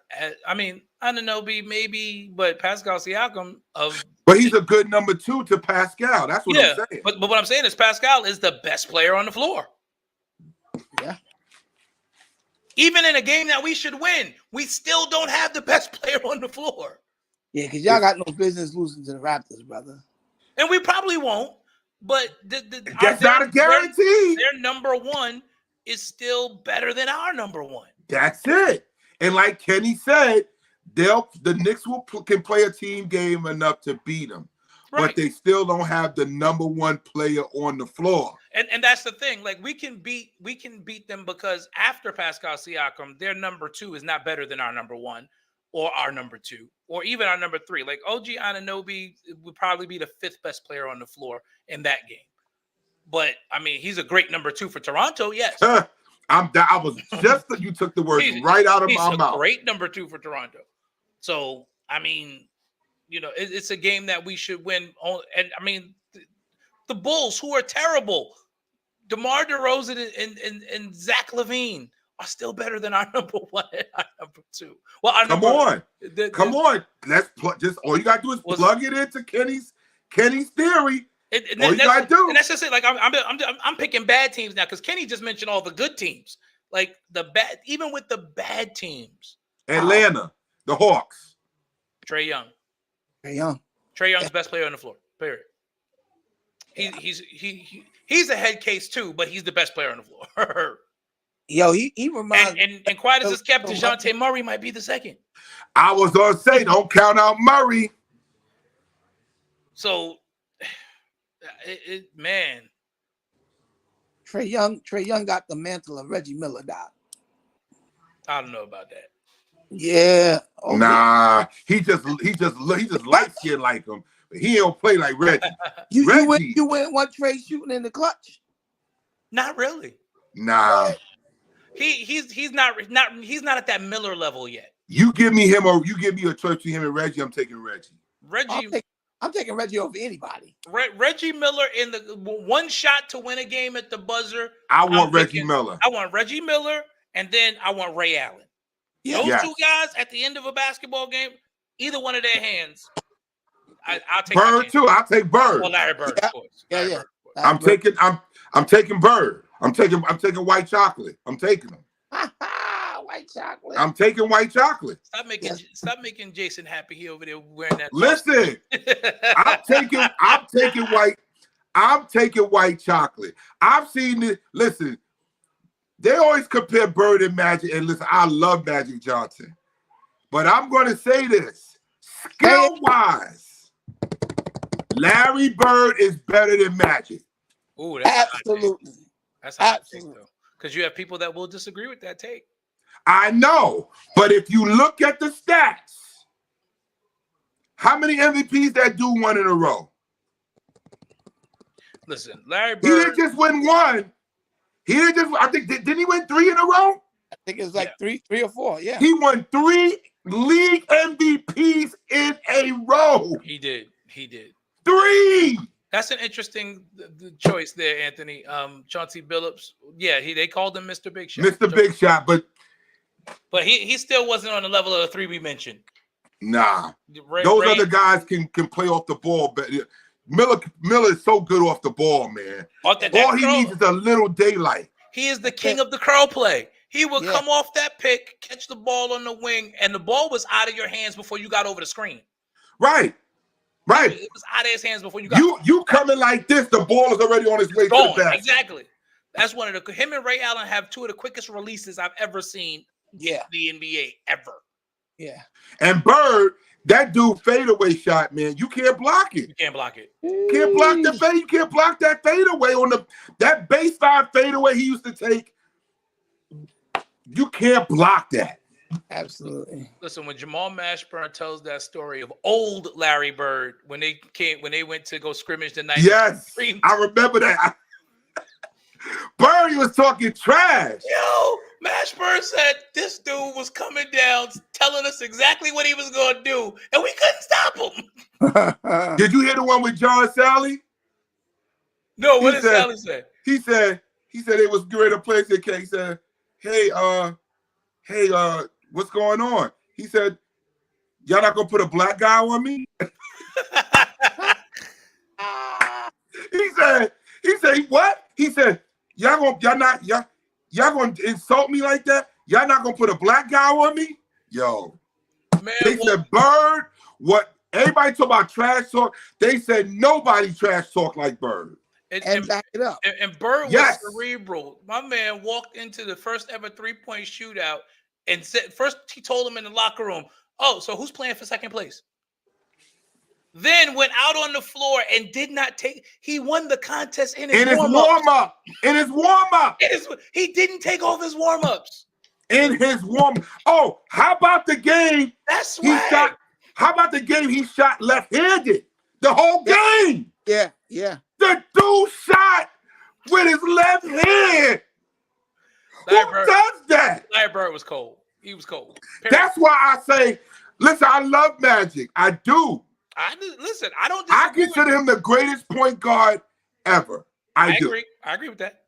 I mean, Anunoby maybe, but Pascal Siakam But he's a good number 2 to Pascal. That's what I'm saying. But what I'm saying is Pascal is the best player on the floor. Yeah. Even in a game that we should win, we still don't have the best player on the floor. Yeah, because y'all got no business losing to the Raptors, brother. And we probably won't, but that's not a guarantee. Their number 1 is still better than our number 1. That's it. And like Kenny said, the Knicks can play a team game enough to beat them, but they still don't have the number one player on the floor. And that's the thing. Like we can beat them because after Pascal Siakam, their number 2 is not better than our number 1 or our number 2 or even our number 3. Like OG Anunoby would probably be the 5th best player on the floor in that game. But I mean, he's a great number 2 for Toronto. Yes. I was just you took the words right out of my mouth. He's a great number 2 for Toronto. So I mean, you know, it's a game that we should win. And I mean, the Bulls, who are terrible, DeMar DeRozan and Zach LaVine are still better than our number 1 and our number 2. Well, come on. Let's just all you gotta do is plug it into Kenny's theory. All you gotta do. And that's just it. Like I'm picking bad teams now because Kenny just mentioned all the good teams. Like even with the bad teams. Atlanta, the Hawks. Trae Young. Trae Young's best player on the floor. Period. He's a head case too, but he's the best player on the floor. Yo, he reminds me. And quiet as it's kept, DeJounte Murray might be the second. I was gonna say, don't count out Murray. So, man. Trae Young got the mantle of Reggie Miller, Doc. I don't know about that. Yeah. Oh, nah, he just light skinned like him. But he don't play like Reggie. You wouldn't want Trae shooting in the clutch? Not really. Nah. He's not at that Miller level yet. You give me him or you give me a choice between him and Reggie, I'm taking Reggie. I'm taking Reggie over anybody. Reggie Miller in the one shot to win a game at the buzzer. I want Reggie Miller. I want Reggie Miller, and then I want Ray Allen. Those two guys at the end of a basketball game, either one of their hands. I'll take Bird too. I'll take Bird. Well, Larry Bird, of course. Yeah. I'm taking Bird. I'm taking white chocolate. I'm taking him. White chocolate. I'm taking white chocolate. Stop making Jason happy. He over there wearing that. Listen, I'm taking white chocolate. I've seen it. Listen, they always compare Bird and Magic, and listen, I love Magic Johnson, but I'm going to say this: skill-wise, Larry Bird is better than Magic. Ooh, absolutely. That's a hot take, though, because you have people that will disagree with that take. I know, but if you look at the stats, how many MVPs that dude won in a row? Listen, Larry Bird. He didn't just win one. He didn't just. I think didn't he win 3 in a row? I think it was like three or four. Yeah. He won 3 league MVPs in a row. He did. 3. That's an interesting choice there, Anthony. Chauncey Billups. Yeah, they called him Mr. Big Shot. Mr. Big Shot, but he still wasn't on the level of the 3 we mentioned. Nah. Those other guys can play off the ball, but Miller is so good off the ball, man. All he needs is a little daylight. He is the king of the curl play. He would come off that pick, catch the ball on the wing, and the ball was out of your hands before you got over the screen. Right. It was out of his hands before you got. You coming like this, the ball is already on its way to the basket. Exactly. That's one of him and Ray Allen have 2 of the quickest releases I've ever seen. Yeah. The NBA ever. Yeah. And Bird, that dude fadeaway shot, man, you can't block it. You can't block it. Can't block the fade. You can't block that fadeaway on that baseline fadeaway he used to take. You can't block that. Absolutely. Listen, when Jamal Mashburn tells that story of old Larry Bird when they went to go scrimmage the night. Yes, I remember that. Bird was talking trash. Yo, Mashburn said this dude was coming down telling us exactly what he was going to do, and we couldn't stop him. Did you hear the one with John Sally? No, what did Sally say? He said it was great a place. He said, hey, what's going on? He said, y'all not gonna put a black guy on me? He said, what? He said, y'all gonna insult me like that? Y'all not gonna put a black guy on me? Yo. Man, they said Bird, what everybody talk about trash talk, they said nobody trash talk like Bird. And back it up. And Bird was cerebral. My man walked into the first ever 3-point shootout and said, first he told him in the locker room, Oh, so who's playing for second place? Then went out on the floor and did not take. He won the contest in his warm-up. In his warm-up. He didn't take off his warm-ups. In his warm-up. Oh, how about the game? That's he right. shot. How about the game he shot left-handed? The whole game. Yeah. The dude shot with his left hand. Who does that? Larry Bird was cold. He was cold. Period. That's why I say, listen, I love Magic. I do. I don't disagree. I consider him the greatest point guard ever. I do. Agree. I agree with that.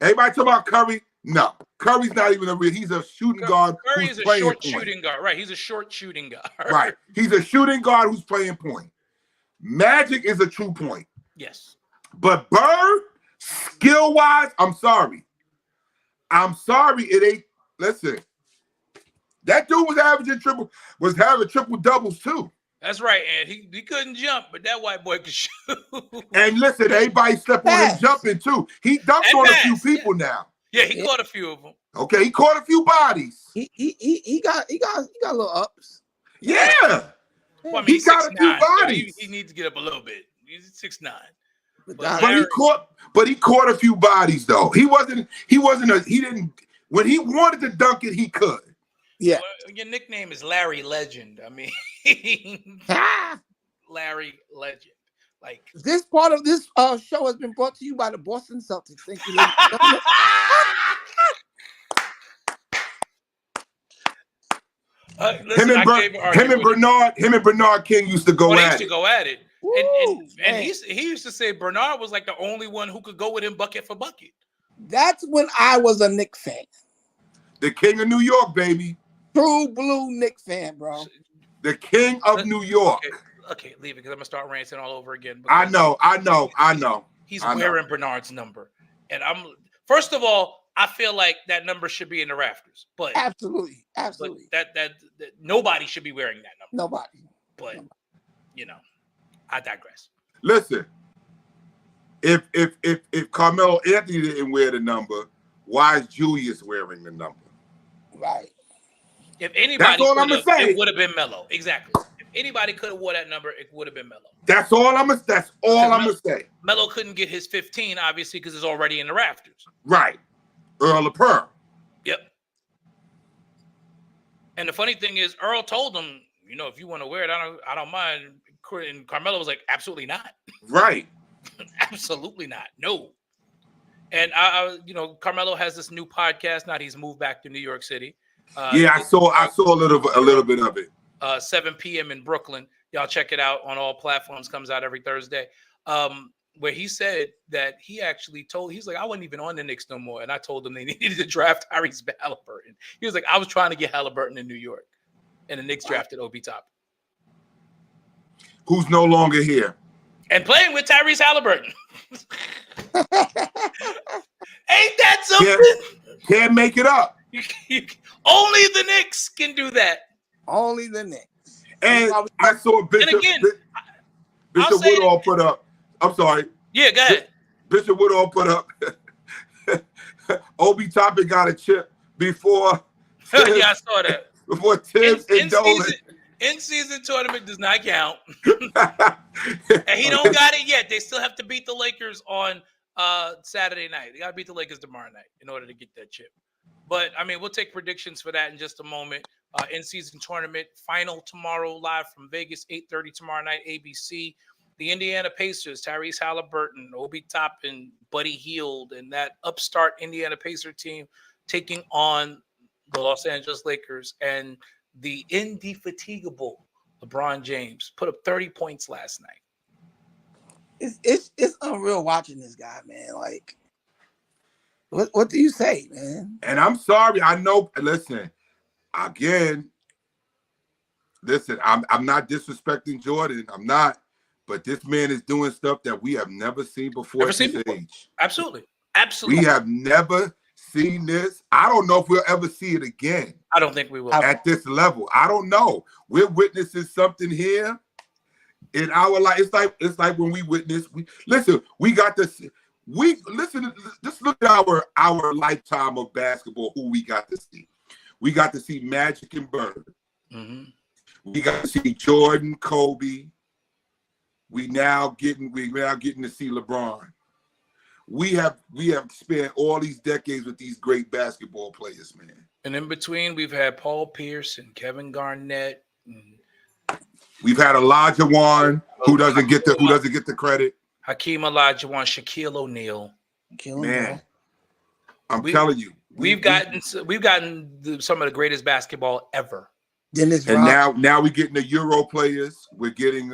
Everybody talk about Curry? No. Curry's not even he's a shooting guard. Curry is a short shooting guard. Right. He's a short shooting guard. Right. He's a shooting guard who's playing point. Magic is a true point. Yes. But Bird, skill-wise, I'm sorry. It ain't. Listen, that dude was having triple doubles too. That's right, and he couldn't jump, but that white boy could shoot. And listen, everybody slept on him jumping too. He dunked on a few people now. Yeah, he caught a few of them. Okay, he caught a few bodies. He got little ups. Yeah. Well, I mean, he got a few bodies. He needs to get up a little bit. He's 6'9". But he caught a few bodies though. He didn't when he wanted to dunk it, he could. Yeah. Well, your nickname is Larry Legend. I mean, Larry Legend. Like this part of this show has been brought to you by the Boston Celtics. Thank you. Him and Bernard King used to go at it. They used to go at it. And he used to say Bernard was like the only one who could go with him bucket for bucket. That's when I was a Knicks fan. The king of New York, baby. True blue Knicks fan, bro. The king of New York. Okay, leave it because I'm gonna start ranting all over again. I know. He's wearing Bernard's number, and first of all, I feel like that number should be in the rafters. But absolutely, but that nobody should be wearing that number. Nobody. But I digress. Listen, if Carmelo Anthony didn't wear the number, why is Julius wearing the number? Right. If anybody, that's all I'm gonna say. It would have been Melo. Exactly. If anybody could have wore that number, it would have been Melo. That's all I'm gonna say. Melo couldn't get his 15, obviously, because it's already in the rafters. Right. Earl of Pearl. Yep. And the funny thing is, Earl told him, if you want to wear it, I don't mind. And Carmelo was like, absolutely not. Right. Absolutely not. No. And Carmelo has this new podcast now. He's moved back to New York City. I saw a little bit of it. 7 p.m. in Brooklyn. Y'all check it out on all platforms. Comes out every Thursday. Where he said that he actually he's like, I wasn't even on the Knicks no more. And I told them they needed to draft Tyrese Halliburton. He was like, I was trying to get Halliburton in New York. And the Knicks drafted Obi Toppin. Who's no longer here. And playing with Tyrese Halliburton. Ain't that something? Can't make it up. Only the Knicks can do that. Only the Knicks. And I saw Bishop Woodall put up. I'm sorry. Yeah, go ahead. Bishop Woodall put up. Obi Toppin got a chip before. Yeah, I saw that. Before Tibbs and Dolan. In-season tournament does not count. And he don't got it yet. They still have to beat the Lakers on Saturday night. They got to beat the Lakers tomorrow night in order to get that chip. But, we'll take predictions for that in just a moment. In-season tournament final tomorrow, live from Vegas, 8:30 tomorrow night, ABC. The Indiana Pacers, Tyrese Halliburton, Obi Toppin, Buddy Hield, and that upstart Indiana Pacer team taking on the Los Angeles Lakers and the indefatigable LeBron James put up 30 points last night. It's unreal watching this guy, man. Like, what do you say, man? And I'm sorry, I know. Listen, I'm not disrespecting Jordan. I'm not, but this man is doing stuff that we have never seen before at this age. Absolutely. We have never seen this. I don't know if we'll ever see it again. I don't think we will. At this level. I don't know. We're witnessing something here in our life. It's like when we witness. We got to see. Just look at our lifetime of basketball, who we got to see. We got to see Magic and Bird. Mm-hmm. We got to see Jordan, Kobe. We're now getting to see LeBron. We have spent all these decades with these great basketball players, man. And in between, we've had Paul Pierce and Kevin Garnett. We've had Elijah Wan, who doesn't get the credit. Hakeem Olajuwon, Shaquille O'Neal. Man, I'm telling you, we've gotten some of the greatest basketball ever. Dennis and Rodman. now we're getting the Euro players. We're getting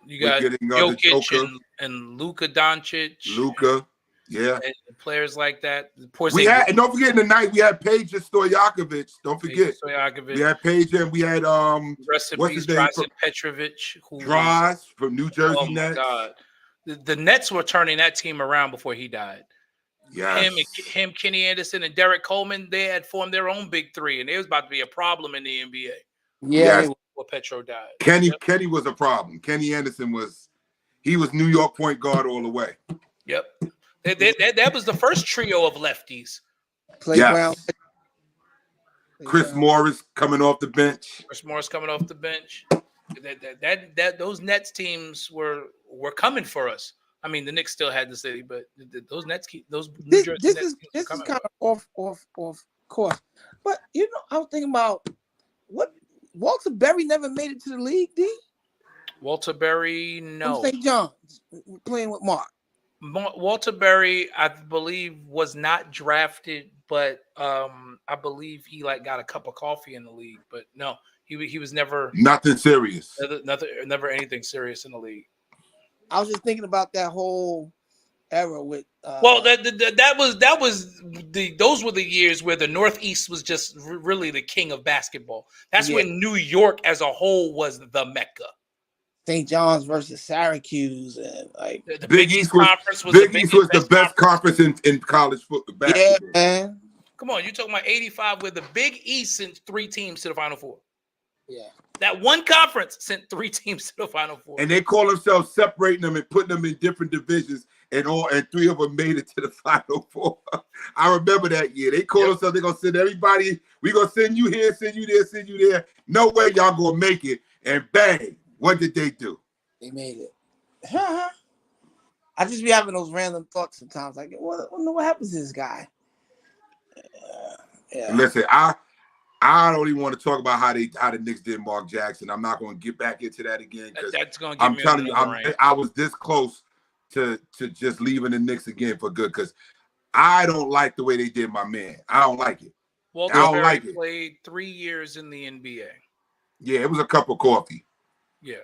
you got Jokic and Luka Doncic. Luka, yeah, and players like that. And don't forget in the night we had Paige and Stojakovic. Don't forget, we had Paige and we had rest in peace, Drazen Petrovic, Draz from New Jersey Nets. God. The Nets were turning that team around before he died. Yes. Him, Kenny Anderson, and Derek Coleman, they had formed their own big three, and it was about to be a problem in the NBA. Yeah, before Petro died. Kenny was a problem. Kenny Anderson was New York point guard all the way. Yep. That was the first trio of lefties. Playground. Chris Morris coming off the bench. Those Nets teams were coming for us. I mean, the Knicks still had the city, but those Nets, New Jersey Nets is kind of off course. But I was thinking about what Walter Berry never made it to the league, D? Walter Berry, no. From St. John's, playing with Mark. Walter Berry, I believe, was not drafted, but I believe he got a cup of coffee in the league. But no, he was never nothing serious. Never anything serious in the league. I was just thinking about that whole era with. Those were the years where the Northeast was just really the king of basketball. That's when New York as a whole was the Mecca. St. John's versus Syracuse, and the Big East Conference was the best conference in college football. Basketball. Yeah, man. Come on, you're talking about '85, where the Big East sent 3 teams to the Final Four. Yeah, that one conference sent 3 teams to the Final Four, and they call themselves separating them and putting them in different divisions, and 3 of them made it to the Final Four. I remember that year. They call themselves. They're gonna send everybody. We're gonna send you here, send you there, send you there. No way y'all gonna make it. And bang. What did they do? They made it. I just be having those random thoughts sometimes. Like, what happens to this guy? Yeah. Listen, I don't even want to talk about how the Knicks did Mark Jackson. I'm not going to get back into that again because I'm telling you, I was this close to just leaving the Knicks again for good because I don't like the way they did my man. I don't like it. Walter Berry played 3 years in the NBA. Yeah, it was a cup of coffee. Yeah,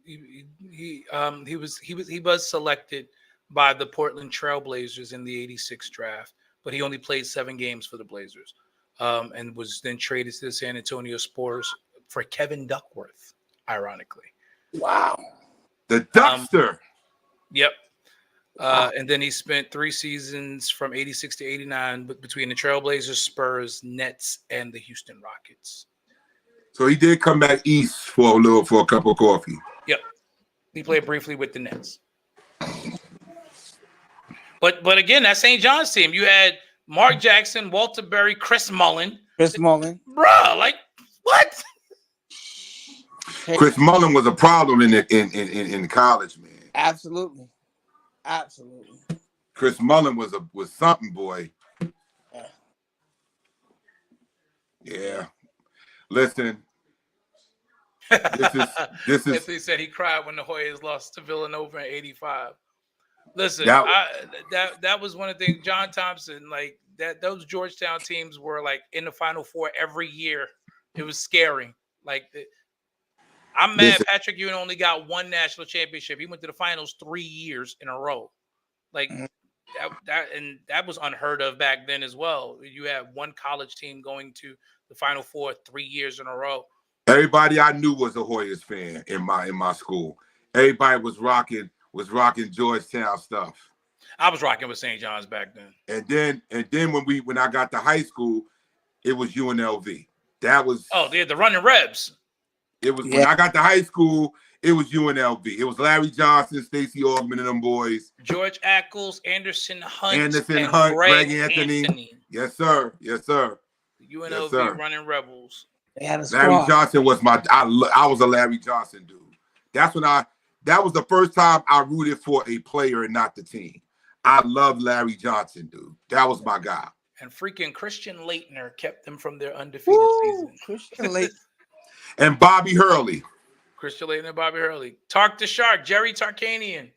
he was selected by the Portland Trailblazers in the '86 draft, but he only played 7 games for the Blazers, and was then traded to the San Antonio Spurs for Kevin Duckworth, ironically. Wow, the Duckster. Yep. And then he spent 3 seasons from '86 to '89 between the Trailblazers, Spurs, Nets, and the Houston Rockets. So he did come back east for a cup of coffee. Yep. He played briefly with the Nets. But again, that St. John's team, you had Mark Jackson, Walter Berry, Chris Mullin. Bruh, what? Chris Mullin was a problem in college, man. Absolutely. Chris Mullin was something, boy. Yeah. Listen. This is. He said he cried when the Hoyas lost to Villanova in '85. Listen, that was one of the things. John Thompson, those Georgetown teams were in the Final Four every year. It was scary. I'm mad Patrick Ewing only got 1 national championship. He went to the finals 3 years in a row. That was unheard of back then as well. You had one college team going to the Final Four 3 years in a row. Everybody I knew was a Hoyas fan in my school. Everybody was rocking Georgetown stuff. I was rocking with St. John's back then. And then when I got to high school, it was UNLV. That was they had the running Rebs. It was when I got to high school, it was UNLV. It was Larry Johnson, Stacey Augman, and them boys. George Ackles, Anderson Hunt, Greg Anthony. Yes, sir. UNLV running Rebels. They had a Larry squad. Johnson was I was a Larry Johnson dude. That was the first time I rooted for a player and not the team. I love Larry Johnson, dude. That was my guy. And freaking Christian Laettner kept them from their undefeated season. Christian Lake. And Bobby Hurley. Christian Laettner and Bobby Hurley. Tark the Shark, Jerry Tarkanian.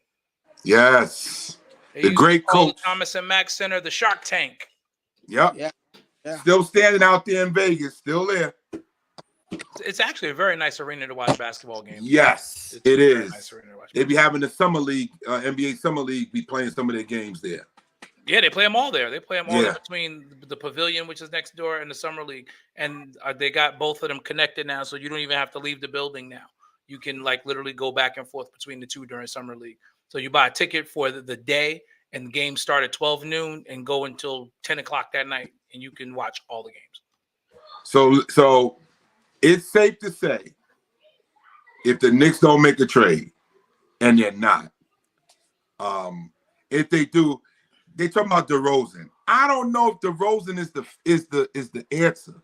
Yes. They The used to great call coach. the Thomas and Mack Center the Shark Tank. Yep. Yeah. Still standing out there in Vegas. Still there. It's actually a very nice arena to watch basketball games. Yes, It's it a very is. nice arena to watch They be having the summer league, NBA summer league, be playing some of their games there. Yeah, they play them all there. They play them all Yeah. there between the pavilion, which is next door, and the summer league. And they got both of them connected now, so you don't even have to leave the building now. You can like literally go back and forth between the two during summer league. So you buy a ticket for the day, and the games start at 12 noon and go until 10 o'clock that night, and you can watch all the games. So it's safe to say, if the Knicks don't make a trade, and they're not, if they do, they talking about DeRozan. I don't know if DeRozan is the answer.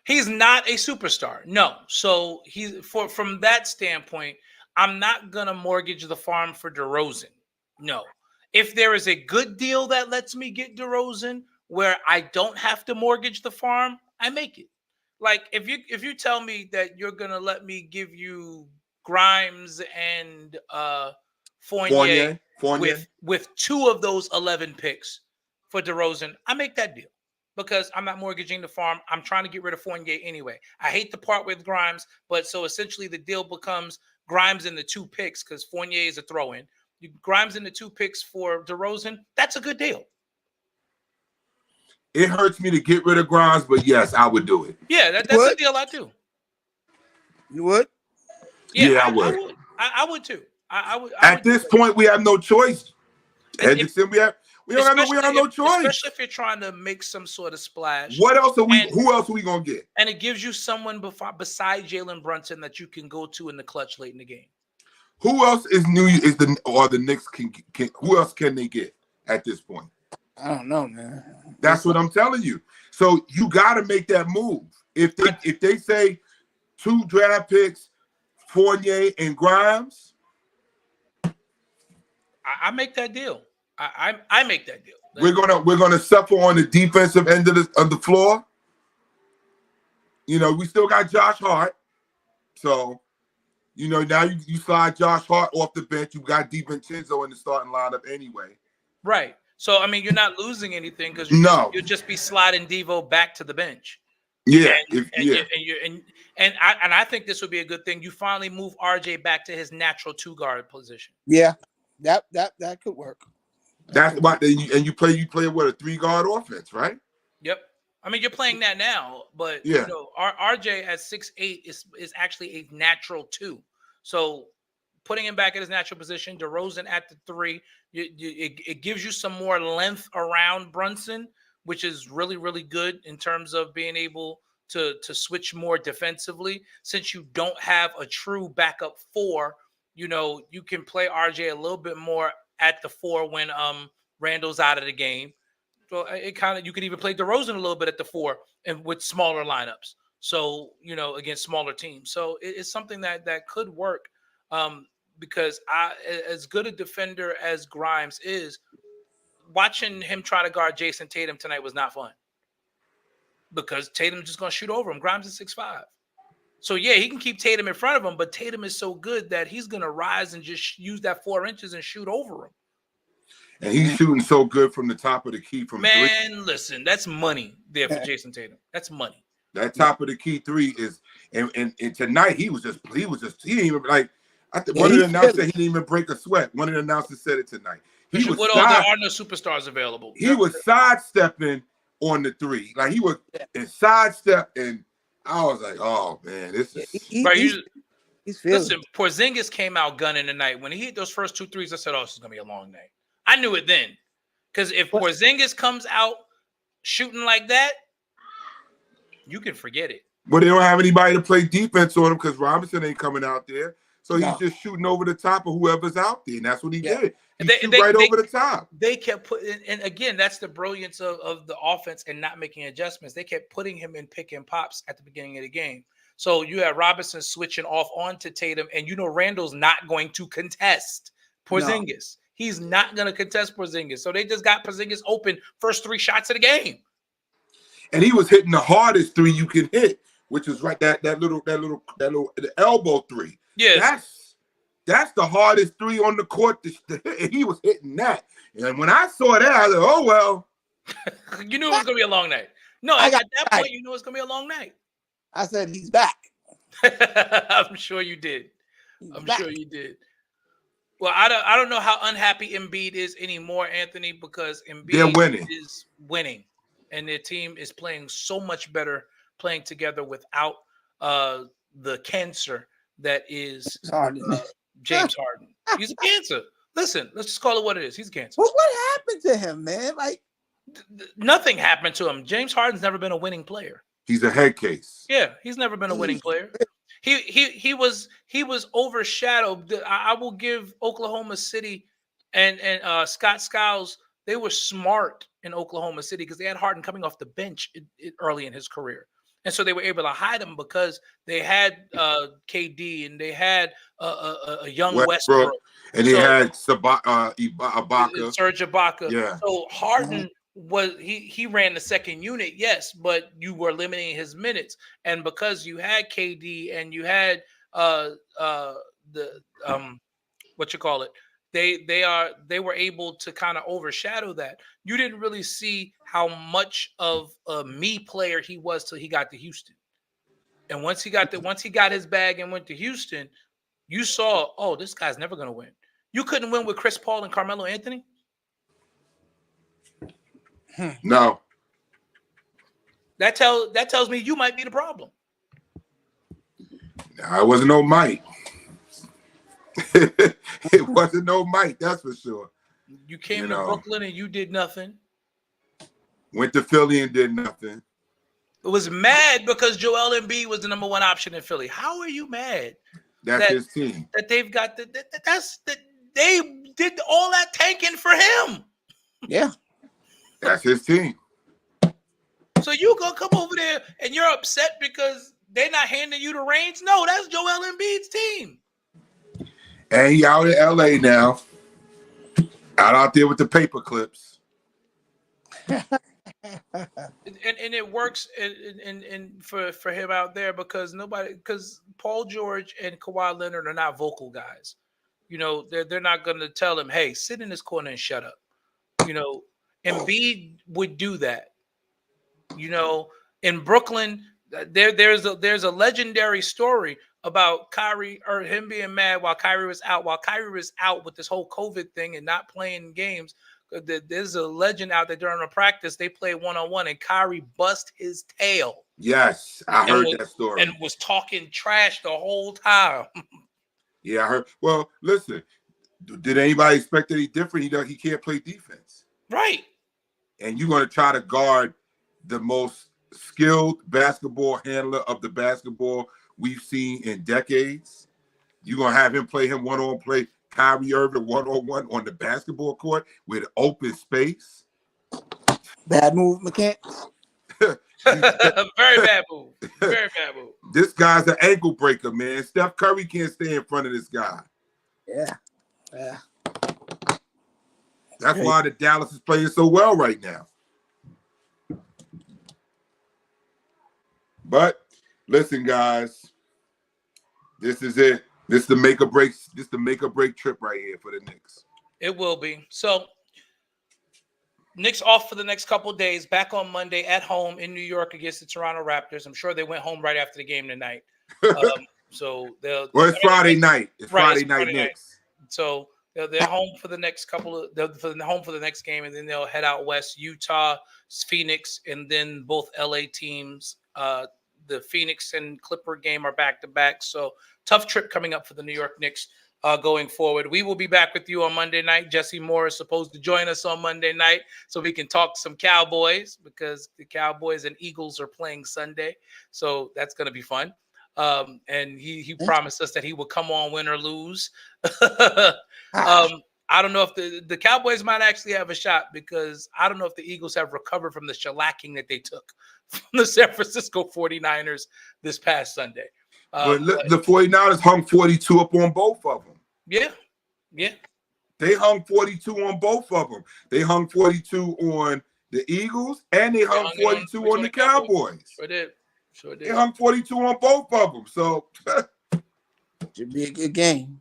He's not a superstar. No. So from that standpoint, I'm not gonna mortgage the farm for DeRozan. No. If there is a good deal that lets me get DeRozan where I don't have to mortgage the farm, I make it. Like if you tell me that you're gonna let me give you Grimes and Fournier. With 2 of those 11 picks for DeRozan, I make that deal because I'm not mortgaging the farm. I'm trying to get rid of Fournier anyway. I hate to part with Grimes, but so essentially the deal becomes Grimes and the 2 picks because Fournier is a throw-in. Grimes and the 2 picks for DeRozan, that's a good deal. It hurts me to get rid of Grimes, but yes, I would do it. Yeah, that's a deal I do. You would? Yeah, I would. I would too. I would. At this point, we have no choice. Hendrickson, we have no choice. Especially if you're trying to make some sort of splash. What else are we? Who else are we gonna get? And it gives you someone beside Jalen Brunson that you can go to in the clutch late in the game. Who else the Knicks can who else can they get at this point? I don't know, man. That's what I'm telling you. So you got to make that move. If they say 2 draft picks, Fournier and Grimes, I make that deal. I make that deal. We're gonna suffer on the defensive end of the floor. You know, we still got Josh Hart, so you know now you slide Josh Hart off the bench. You got DiVincenzo in the starting lineup anyway. Right. So I mean, you're not losing anything because you'll just be sliding Devo back to the bench. Yeah, and I think this would be a good thing. You finally move RJ back to his natural 2-guard position. Yeah, that could work. That's why, and you play what, a 3-guard offense, right? Yep. I mean, you're playing that now, but yeah. You know, RJ at 6'8" is actually a natural 2. So putting him back at his natural position, DeRozan at the 3, it gives you some more length around Brunson, which is really, really good in terms of being able to switch more defensively. Since you don't have a true backup 4, you know, you can play RJ a little bit more at the 4 when Randall's out of the game. So you could even play DeRozan a little bit at the 4 and with smaller lineups. So, you know, against smaller teams. So it's something that could work because as good a defender as Grimes is, watching him try to guard Jason Tatum tonight was not fun because Tatum's just going to shoot over him. Grimes is 6'5". So, yeah, he can keep Tatum in front of him, but Tatum is so good that he's going to rise and just use that 4 inches and shoot over him. And he's shooting so good from the top of the key from 3. Man, listen, that's money there for Jason Tatum. That's money. That top of the key 3 is, and tonight he didn't even like. One of the announcers said he didn't even break a sweat. One of the announcers said it tonight. There are no superstars available. He was sidestepping on the 3, like he was in sidestep, and I was like, "Oh man, this is." He's feeling. Listen, Porzingis came out gunning tonight. When he hit those first 2 threes, I said, "Oh, this is gonna be a long night." I knew it then, because if Porzingis comes out shooting like that, you can forget it. But they don't have anybody to play defense on him because Robinson ain't coming out there. So he's just shooting over the top of whoever's out there, and that's what he did. He shoot right over the top. They kept putting, and again, that's the brilliance of the offense and not making adjustments. They kept putting him in pick and pops at the beginning of the game. So you had Robinson switching off onto Tatum, and Randall's not going to contest Porzingis. No. He's not going to contest Porzingis. So they just got Porzingis open first 3 shots of the game. And he was hitting the hardest 3 you can hit, which is right that little the elbow 3. Yeah, that's the hardest 3 on the court to hit, and he was hitting that. And when I saw that, I was like, oh well. You knew it was gonna be a long night. No, at that point, you knew it was gonna be a long night. I said he's back. I'm sure you did. Sure you did. Well, I don't know how unhappy Embiid is anymore, Anthony, because Embiid is winning, and their team is playing so much better playing together without the cancer that is James Harden. He's a cancer. Listen, let's just call it what it is. He's a cancer. Well, what happened to him, man? Like nothing happened to him. James Harden's never been a winning player. He's a head case. Yeah, he's never been a winning player. He was overshadowed. I will give Oklahoma City and Scott Skiles. They were smart in Oklahoma City because they had Harden coming off the bench early in his career, and so they were able to hide him because they had KD and they had a young Westbrook, and they had Ibaka, Serge Ibaka. Yeah. So Harden was he ran the second unit, yes, but you were limiting his minutes, and because you had KD and you had they were able to kind of overshadow that. You didn't really see how much of a me player he was till he got to Houston, and once he got his bag and went to Houston, you saw, oh, this guy's never going to win. You couldn't win with Chris Paul and Carmelo Anthony. No. That tells me you might be the problem. I wasn't no Mike. It wasn't no Mike, that's for sure. You came to Brooklyn and you did nothing. Went to Philly and did nothing. It was mad because Joel Embiid was the number 1 option in Philly. How are you mad? That's his team. That they've got they did all that tanking for him. Yeah. That's his team. So you gonna come over there and you're upset because they're not handing you the reins? No, that's Joel Embiid's team. And he out in LA now. Out there with the paper clips. and it works and for him out there because Paul George and Kawhi Leonard are not vocal guys. They're not gonna tell him, hey, sit in this corner and shut up. Embiid would do that. In Brooklyn, there's a legendary story about Kyrie or him being mad while Kyrie was out. While Kyrie was out with this whole COVID thing and not playing games, there's a legend out there during a practice they played 1-on-1 and Kyrie bust his tail. Yes, I heard that story. And was talking trash the whole time. Yeah, I heard. Well, listen, did anybody expect any different? He can't play defense. Right. And you're going to try to guard the most skilled basketball handler of the basketball we've seen in decades. You're going to have him play him one-on-one, Kyrie Irving one-on-one on the basketball court with open space. Bad move, mechanics. Very bad move. Very bad move. This guy's an ankle breaker, man. Steph Curry can't stay in front of this guy. Yeah. That's why the Dallas is playing so well right now. But listen, guys, this is it. This is the make or break. This is the make or break trip right here for the Knicks. It will be. So Knicks off for the next couple of days. Back on Monday at home in New York against the Toronto Raptors. I'm sure they went home right after the game tonight. So it's Friday night. It's Friday night Knicks. So they're home for the next home for the next game, and then they'll head out west, Utah, Phoenix, and then both LA teams. The Phoenix and Clipper game are back to back. So tough trip coming up for the New York Knicks going forward. We will be back with you on Monday night. Jesse Moore is supposed to join us on Monday night so we can talk some Cowboys because the Cowboys and Eagles are playing Sunday. So that's going to be fun. And he promised us that he would come on win or lose. Ah, I don't know if the Cowboys might actually have a shot, because I don't know if the Eagles have recovered from the shellacking that they took from the San Francisco 49ers this past Sunday. But the 49ers hung 42 up on both of them. Yeah. They hung 42 on both of them. They hung 42 on the Eagles, and they hung 42 on the Cowboys. Sure did. They hung 42 on both of them. So should be a good game.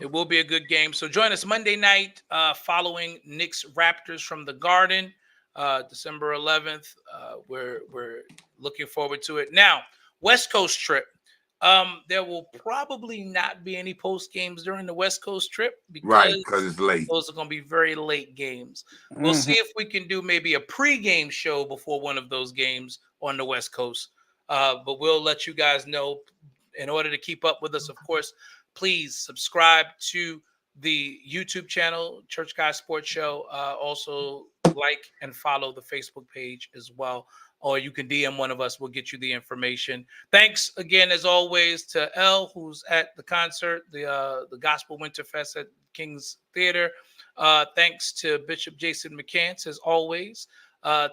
It will be a good game. So join us Monday night following Knicks Raptors from the Garden, December 11th. We're looking forward to it. Now, West Coast trip. There will probably not be any post games during the West Coast trip, because it's late. Those are going to be very late games. We'll see if we can do maybe a pre-game show before one of those games on the West Coast. But we'll let you guys know. In order to keep up with us, of course, please subscribe to the YouTube channel, Church Guy Sports Show. Also like and follow the Facebook page as well. Or you can DM one of us. We'll get you the information. Thanks again, as always, to Elle, who's at the concert, the Gospel Winterfest at King's Theater. Thanks to Bishop Jason McCants, as always.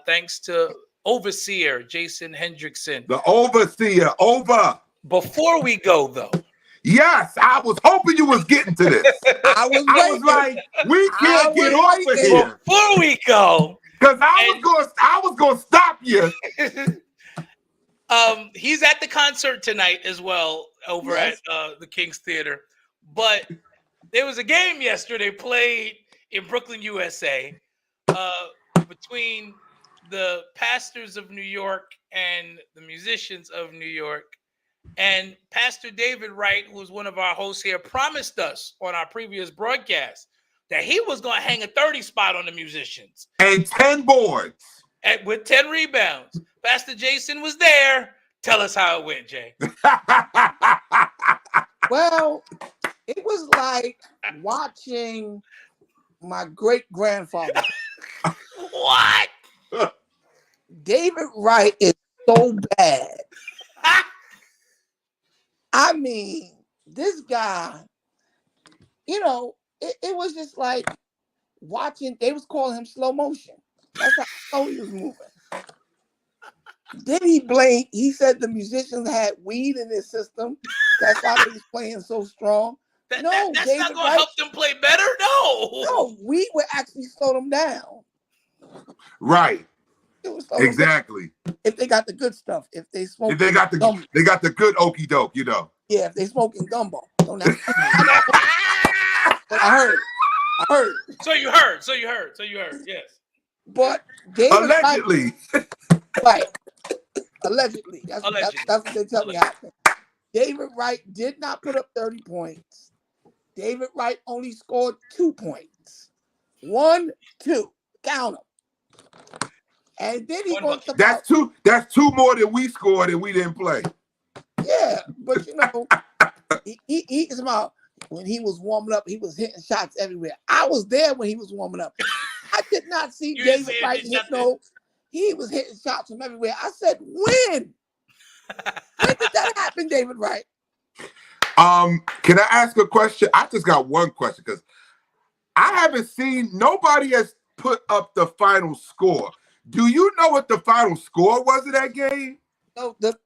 Thanks to Overseer Jason Hendrickson. The Overseer, over. Before we go, though. Yes, I was hoping you was getting to this. I was like, we can't get over here. Before we go. Because I was gonna stop you. He's at the concert tonight as well over at the King's Theater. But there was a game yesterday played in Brooklyn, USA, between the pastors of New York and the musicians of New York. And Pastor David Wright, who was one of our hosts here, promised us on our previous broadcast that he was going to hang a 30 spot on the musicians. And 10 boards. With 10 rebounds. Pastor Jason was there. Tell us how it went, Jay. Well, it was like watching my great-grandfather. What? David Wright is so bad. I mean, this guy, it was just like watching, they was calling him slow motion. That's how slow he was moving. Then he said the musicians had weed in their system. That's why they was playing so strong. That's David not going to help them play better? No, weed would actually slow them down. Right. Exactly. If they got the good stuff, if they smoke, if they got the good okie doke, Yeah, if they smoking gumbo, don't have. But I heard. So you heard. Yes. But David allegedly, right? Allegedly, that's what they tell me happened. David Wright did not put up 30 points. David Wright only scored 2 points. 1, 2. Count them. And then he goes about, that's two more than we scored and we didn't play. Yeah, but he's about when he was warming up, he was hitting shots everywhere. I was there when he was warming up. I did not see David Wright hit no. He was hitting shots from everywhere. I said, when? When did that happen, David Wright? Can I ask a question? I just got one question because I haven't seen, nobody has put up the final score. Do you know what the final score was of that game? No, the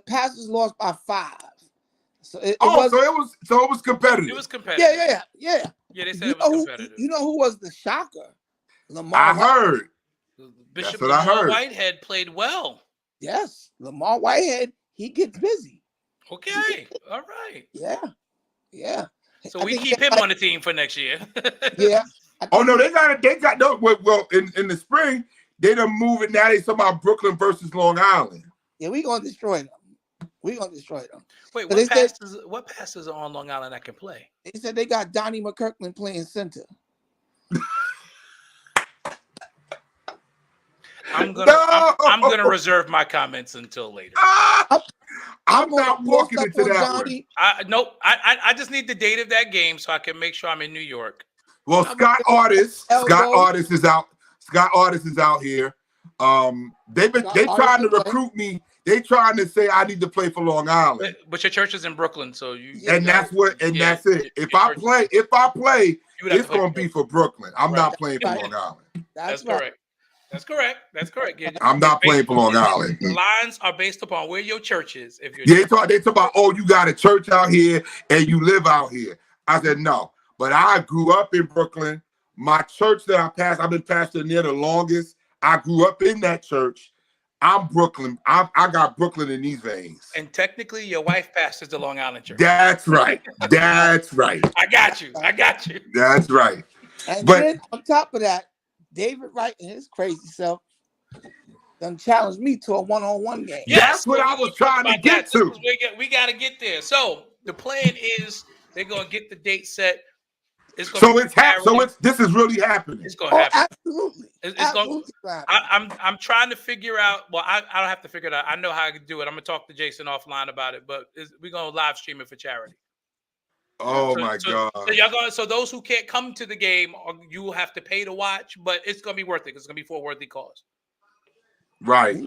Pacers lost by 5. So it was competitive. It was competitive. Yeah. Yeah, they said it was competitive. You know who was the shocker? Lamar. I heard. Bishop Lamar Whitehead played well. Yes, Lamar Whitehead. He gets busy. Okay, all right. Yeah. So we keep him on the team for next year. Yeah. Oh no, they got no. Well, in the spring they done move it now. They talking about Brooklyn versus Long Island. Yeah, we gonna destroy them. Wait, what passes are on Long Island that can play? They said they got Donnie McKirkland playing center. I'm gonna reserve my comments until later. I'm not walking into that one. I just need the date of that game so I can make sure I'm in New York. Well, Scott Artist is out. Scott Artist is out here. They trying to recruit me. They trying to say I need to play for Long Island. But your church is in Brooklyn, so and that's it. If I play, it's gonna be for Brooklyn. I'm not playing for Long Island. That's correct. That's correct. That's correct. I'm not playing for Long Island. The lines are based upon where your church is. If they talk about, oh, you got a church out here and you live out here. I said no, but I grew up in Brooklyn. My church that I've been pastoring there the longest. I grew up in that church. I'm Brooklyn. I got Brooklyn in these veins. And technically, your wife pastors the Long Island church. That's right. That's right. I got you. That's right. And then on top of that, David Wright and his crazy self done challenged me to a one-on-one game. Yes, that's what I was trying to get to. We got to get there. So the plan is they're going to get the date set. This is really happening. It's going to happen. Absolutely. I'm trying to figure out. Well, I don't have to figure it out. I know how I can do it. I'm going to talk to Jason offline about it. But we're going to live stream it for charity. Oh my God! So those who can't come to the game, you will have to pay to watch, but it's gonna be worth it. It's gonna be for a worthy cause. Right.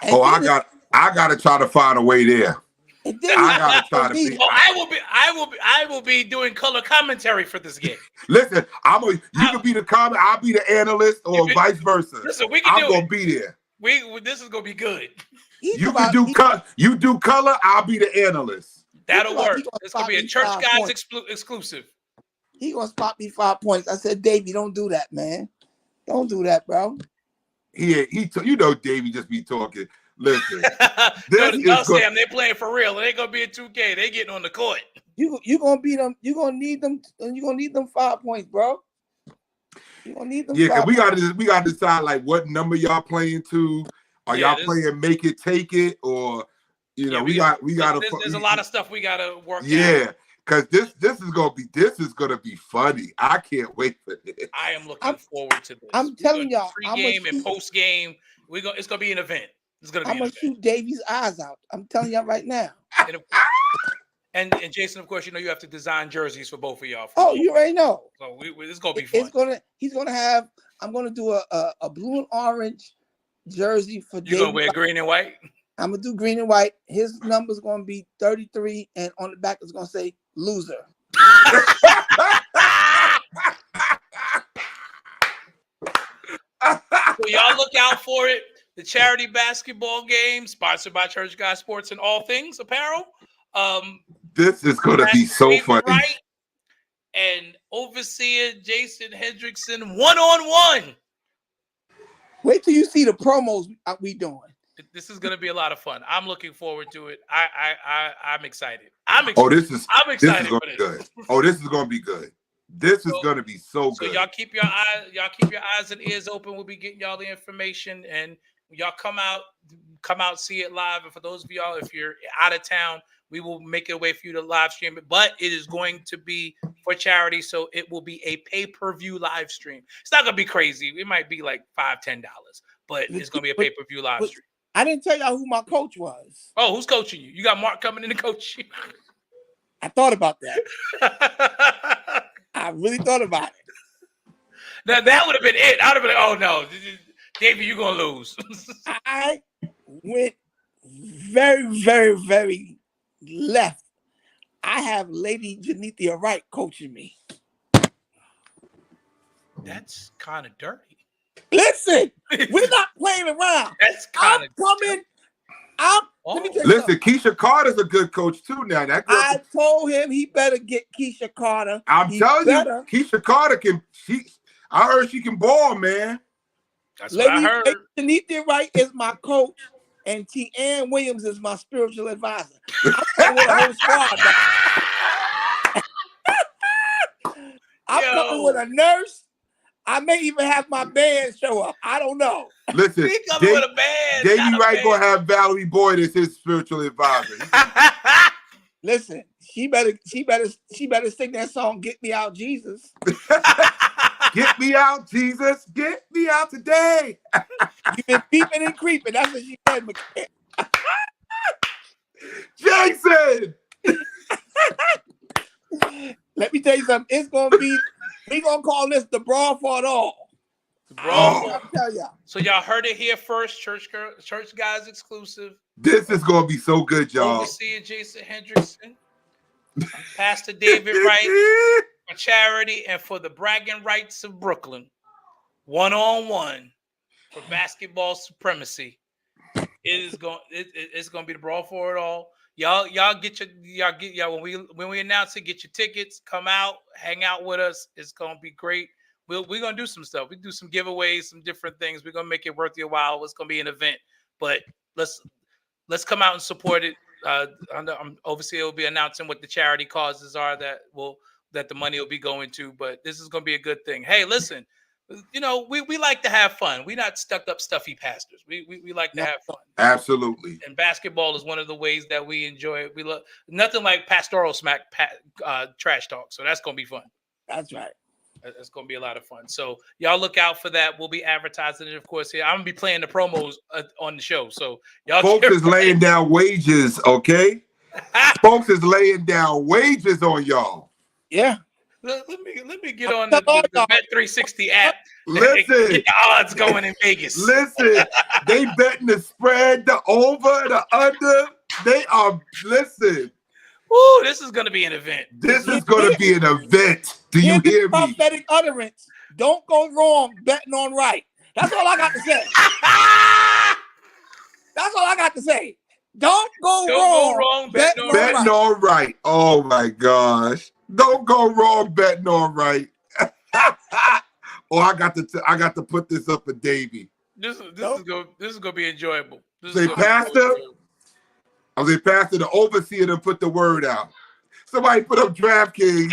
I got to try to find a way there. I got to try to be. I will be doing color commentary for this game. Listen, you can be the comment. I'll be the analyst, or vice versa. Listen, I'm gonna be there. This is gonna be good. You do color. I'll be the analyst. That'll work. It's going to be a Church Guys exclusive. He going to spot me 5 points. I said, Davey, don't do that, man. Don't do that, bro. Davey just be talking. Listen. Sam, they're playing for real. It ain't going to be a 2K. They're getting on the court. You going to beat them. You're going to need them. You're going to need them 5 points, bro. You're going to need them. Yeah, because we got to decide, like, what number y'all playing to. Are y'all playing make it, take it, or... we got to. There's a lot of stuff we got to work. Yeah, because this is gonna be funny. I can't wait for this. I am looking forward to this. I'm telling y'all, pre-game and post-game, it's gonna be an event. I'm gonna shoot Davey's eyes out. I'm telling y'all right now. And Jason, of course, you have to design jerseys for both of y'all. You already know. So it's gonna be fun. He's gonna have. I'm gonna do a blue and orange jersey for. You gonna wear green and white? I'm gonna do green and white. His number's gonna be 33, and on the back it's gonna say loser. So y'all look out for it. The charity basketball game, sponsored by Church Guys Sports and All Things Apparel. This is gonna be so funny. Right? And overseer Jason Hendrickson 1-on-1. Wait till you see the promos we doing. This is going to be a lot of fun. I'm looking forward to it. I'm excited. I'm excited for this. Good. This is going to be good. This is going to be so good. So y'all keep your eyes and ears open. We'll be getting y'all the information, and y'all come out, see it live. And for those of y'all, if you're out of town, we will make it a way for you to live stream it. But it is going to be for charity, so it will be a pay-per-view live stream. It's not going to be crazy. It might be like $5-10, but it's going to be a pay-per-view live stream. I didn't tell y'all who my coach was. Oh, who's coaching you? You got Mark coming in to coach you. I thought about that. I really thought about it. Now that would have been it. I would have been like, oh no, Davey, you're gonna lose. I went very, very, very left. I have Lady Janithia Wright coaching me. That's kind of dirty. Listen, we're not playing around. That's kind of coming. Let me tell you Listen, something. Keisha Carter's a good coach too. Now I told him he better get Keisha Carter. I'm telling you, Keisha Carter can. I heard she can ball, man. That's what I heard. Janithia Wright is my coach, and T. Ann Williams is my spiritual advisor. I'm with a whole squad. I'm coming with a nurse. I may even have my band show up. I don't know. Listen, Davey Wright gonna have Valerie Boyd as his spiritual advisor. Listen, she better sing that song, "Get Me Out, Jesus." Get me out, Jesus. Get me out today. You've been peeping and creeping. That's what she said, Jason. Let me tell you something. It's gonna be. We gonna call this the brawl for it all. I'll tell y'all. So y'all heard it here first, church guys exclusive. This is gonna be so good, y'all. Overseer Jason Hendrickson, Pastor David Wright for charity and for the bragging rights of Brooklyn. 1-on-1 for basketball supremacy. It's gonna be the brawl for it all. Y'all when we announce it, get your tickets, come out, hang out with us. It's gonna be great. We're gonna do some stuff. We do some giveaways, some different things. We're gonna make it worth your while. It's gonna be an event, but let's come out and support it. Obviously, will be announcing what the charity causes are that the money will be going to. But this is gonna be a good thing. Hey, listen, we like to have fun. We're not stuck up, stuffy pastors. We like to have fun. Absolutely. And basketball is one of the ways that we enjoy it. We love nothing like pastoral trash talk. So that's gonna be fun. That's right. It's going to be a lot of fun. So y'all look out for that. We'll be advertising it, of course, here. I'm going to be playing the promos on the show. So y'all folks is laying down wages, okay? Folks is laying down wages on y'all. Yeah. Let me get on the Bet360 app. Listen. Get the odds going in Vegas. Listen. They betting the spread, the over, the under. They are, listen. Ooh, this is going to be an event. This is going to be an event. Do you hear me? Prophetic utterance. Don't go wrong betting on right. That's all I got to say. That's all I got to say. Don't go wrong betting on right. Oh my gosh. Don't go wrong betting on right. I got to put this up for Davey. This is gonna be enjoyable. Pastor, the overseer to put the word out. Somebody put up DraftKings.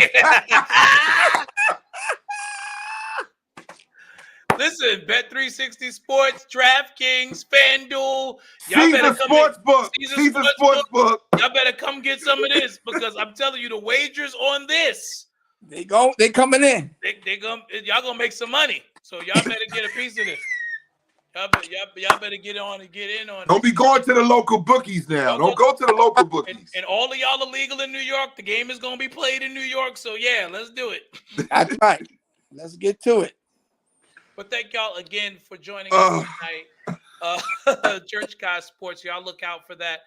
Listen, Bet360 Sports, DraftKings, FanDuel. Caesar Sportsbook. Y'all better come get some of this because I'm telling you, the wagers on this. They coming in. Y'all gonna make some money. So y'all better get a piece of this. Y'all better get in on it. Don't be going to the local bookies now. Don't go to the local bookies. And all of y'all are legal in New York. The game is going to be played in New York. So, yeah, let's do it. That's right. Let's get to it. But thank y'all again for joining us tonight. Church Guy Sports. Y'all look out for that.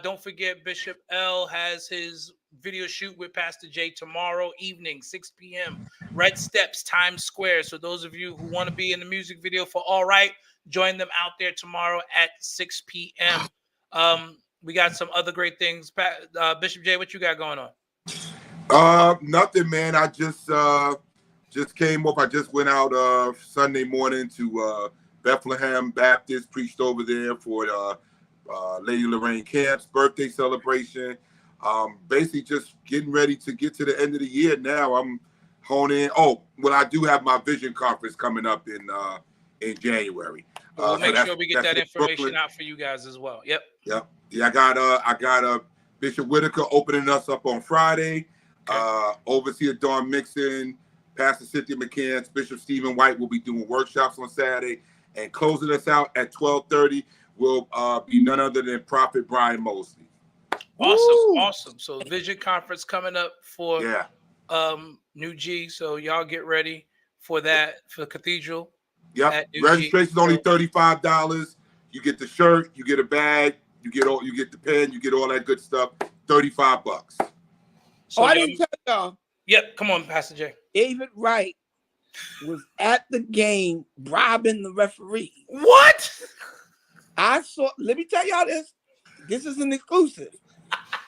Don't forget, Bishop L has his video shoot with Pastor J tomorrow evening, 6 p.m. Red Steps, Times Square. So those of you who want to be in the music video for All Right, join them out there tomorrow at 6 p.m. We got some other great things. Bishop J, what you got going on? Nothing, man. I just came up. I just went out Sunday morning to Bethlehem Baptist, preached over there for Lady Lorraine Camp's birthday celebration. Basically just getting ready to get to the end of the year now. I'm honing. I do have my vision conference coming up in January. We'll make sure we get that information out for you guys as well. Yep. Yeah, I got Bishop Whitaker opening us up on Friday. Okay. Overseer Dawn Mixon, Pastor Cynthia McCann, Bishop Stephen White will be doing workshops on Saturday, and closing us out at 12:30 will be none other than Prophet Brian Mosley. Awesome. So Vision Conference coming up for New G. So y'all get ready for that for the Cathedral. Yep. Registration's only $35. You get the shirt, you get a bag, you get the pen, you get all that good stuff. $35. So I didn't tell y'all. Yep, come on, Pastor J. David Wright was at the game bribing the referee. What? Let me tell y'all this. This is an exclusive.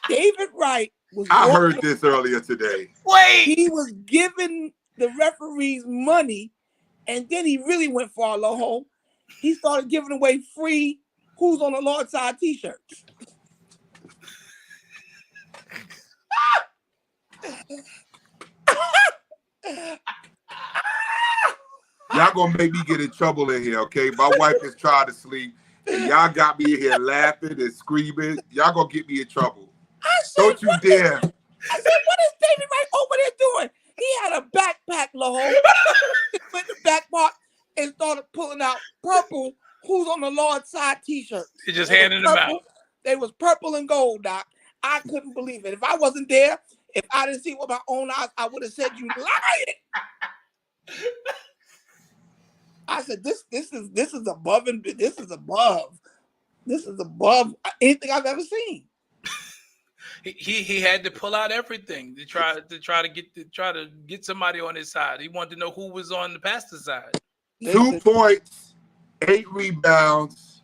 David Wright was. I heard this earlier today. Wait. He was giving the referees money, and then he really went far low. He started giving away free "Who's on the Lord's Side" T-shirts. Y'all gonna make me get in trouble in here, okay? My wife is trying to sleep, and y'all got me in here laughing and screaming. Y'all gonna get me in trouble. Don't you dare. I said, what is David Wright over there doing? He had a backpack, Loho. He went in the back part and started pulling out purple "Who's on the Lord's Side" T-shirts. He just handed them out. They was purple and gold, Doc. I couldn't believe it. If I wasn't there, if I didn't see it with my own eyes, I would have said you lying. I said, this is above and this is above anything I've ever seen. He had to pull out everything to try to get somebody on his side. He wanted to know who was on the pastor side. 2 points, 8 rebounds,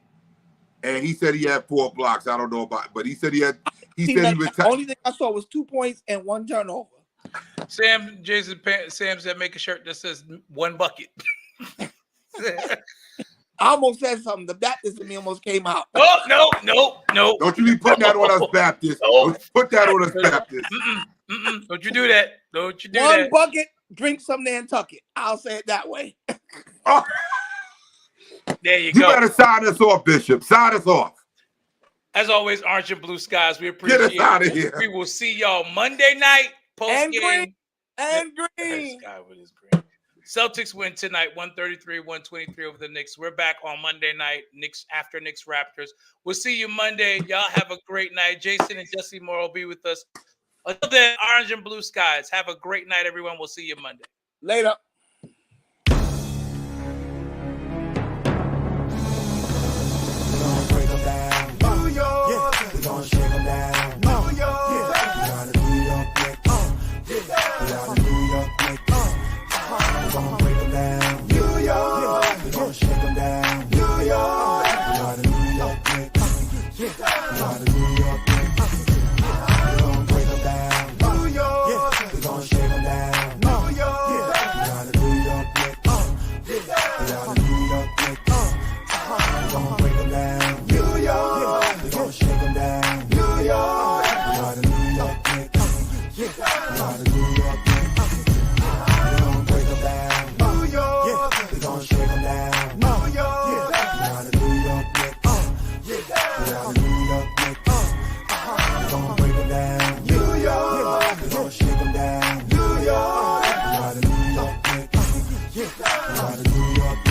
and he said he had 4 blocks. I don't know about, but he said he had. The only thing I saw was 2 points and 1 turnover. Sam said make a shirt that says 1 bucket. I almost said something. The Baptist in me almost came out. Oh, no. Don't you be putting that on us Baptists. Don't put that on us Baptists. Don't you do that. Don't you do 1 that. bucket, drink some Nantucket. I'll say it that way. Oh, There you you go. better sign us off, Bishop. Sign us off. As always, orange and blue skies. We appreciate Get us out of it. here. We will see y'all Monday night. And Post-game. green. And This green. guy with his green. Celtics win tonight, 133-123 over the Knicks. We're back on Monday night, after Knicks Raptors. We'll see you Monday. Y'all have a great night. Jason and Jesse Moore will be with us. Until then, orange and blue skies. Have a great night, everyone. We'll see you Monday. Later. Break 'em down. New York. Yeah, we gon' shake 'em down. New York. Yeah, we got a New York Knicks. We got a New York Knicks. We gon' break 'em down. New York. Yeah, we gon' shake 'em down. New York. We got a New York Knicks. We got a New York Knicks. We gon' break 'em down. New York. Yeah, we gon' shake 'em down. New York. Yeah, we got a New York Knicks. We got a New York Knicks. We gon' break 'em down. New York. We gon' shake 'em down. New York. We got a New York Knicks. We got a New York Knicks. We gon' break 'em down. New York. We gon' shake 'em down. New York. We got a New York Knicks. We got a New York Knicks. We gon' break 'em down. New York. We gon' shake 'em down. New York. We got a New York Knicks. We got a New York Knicks.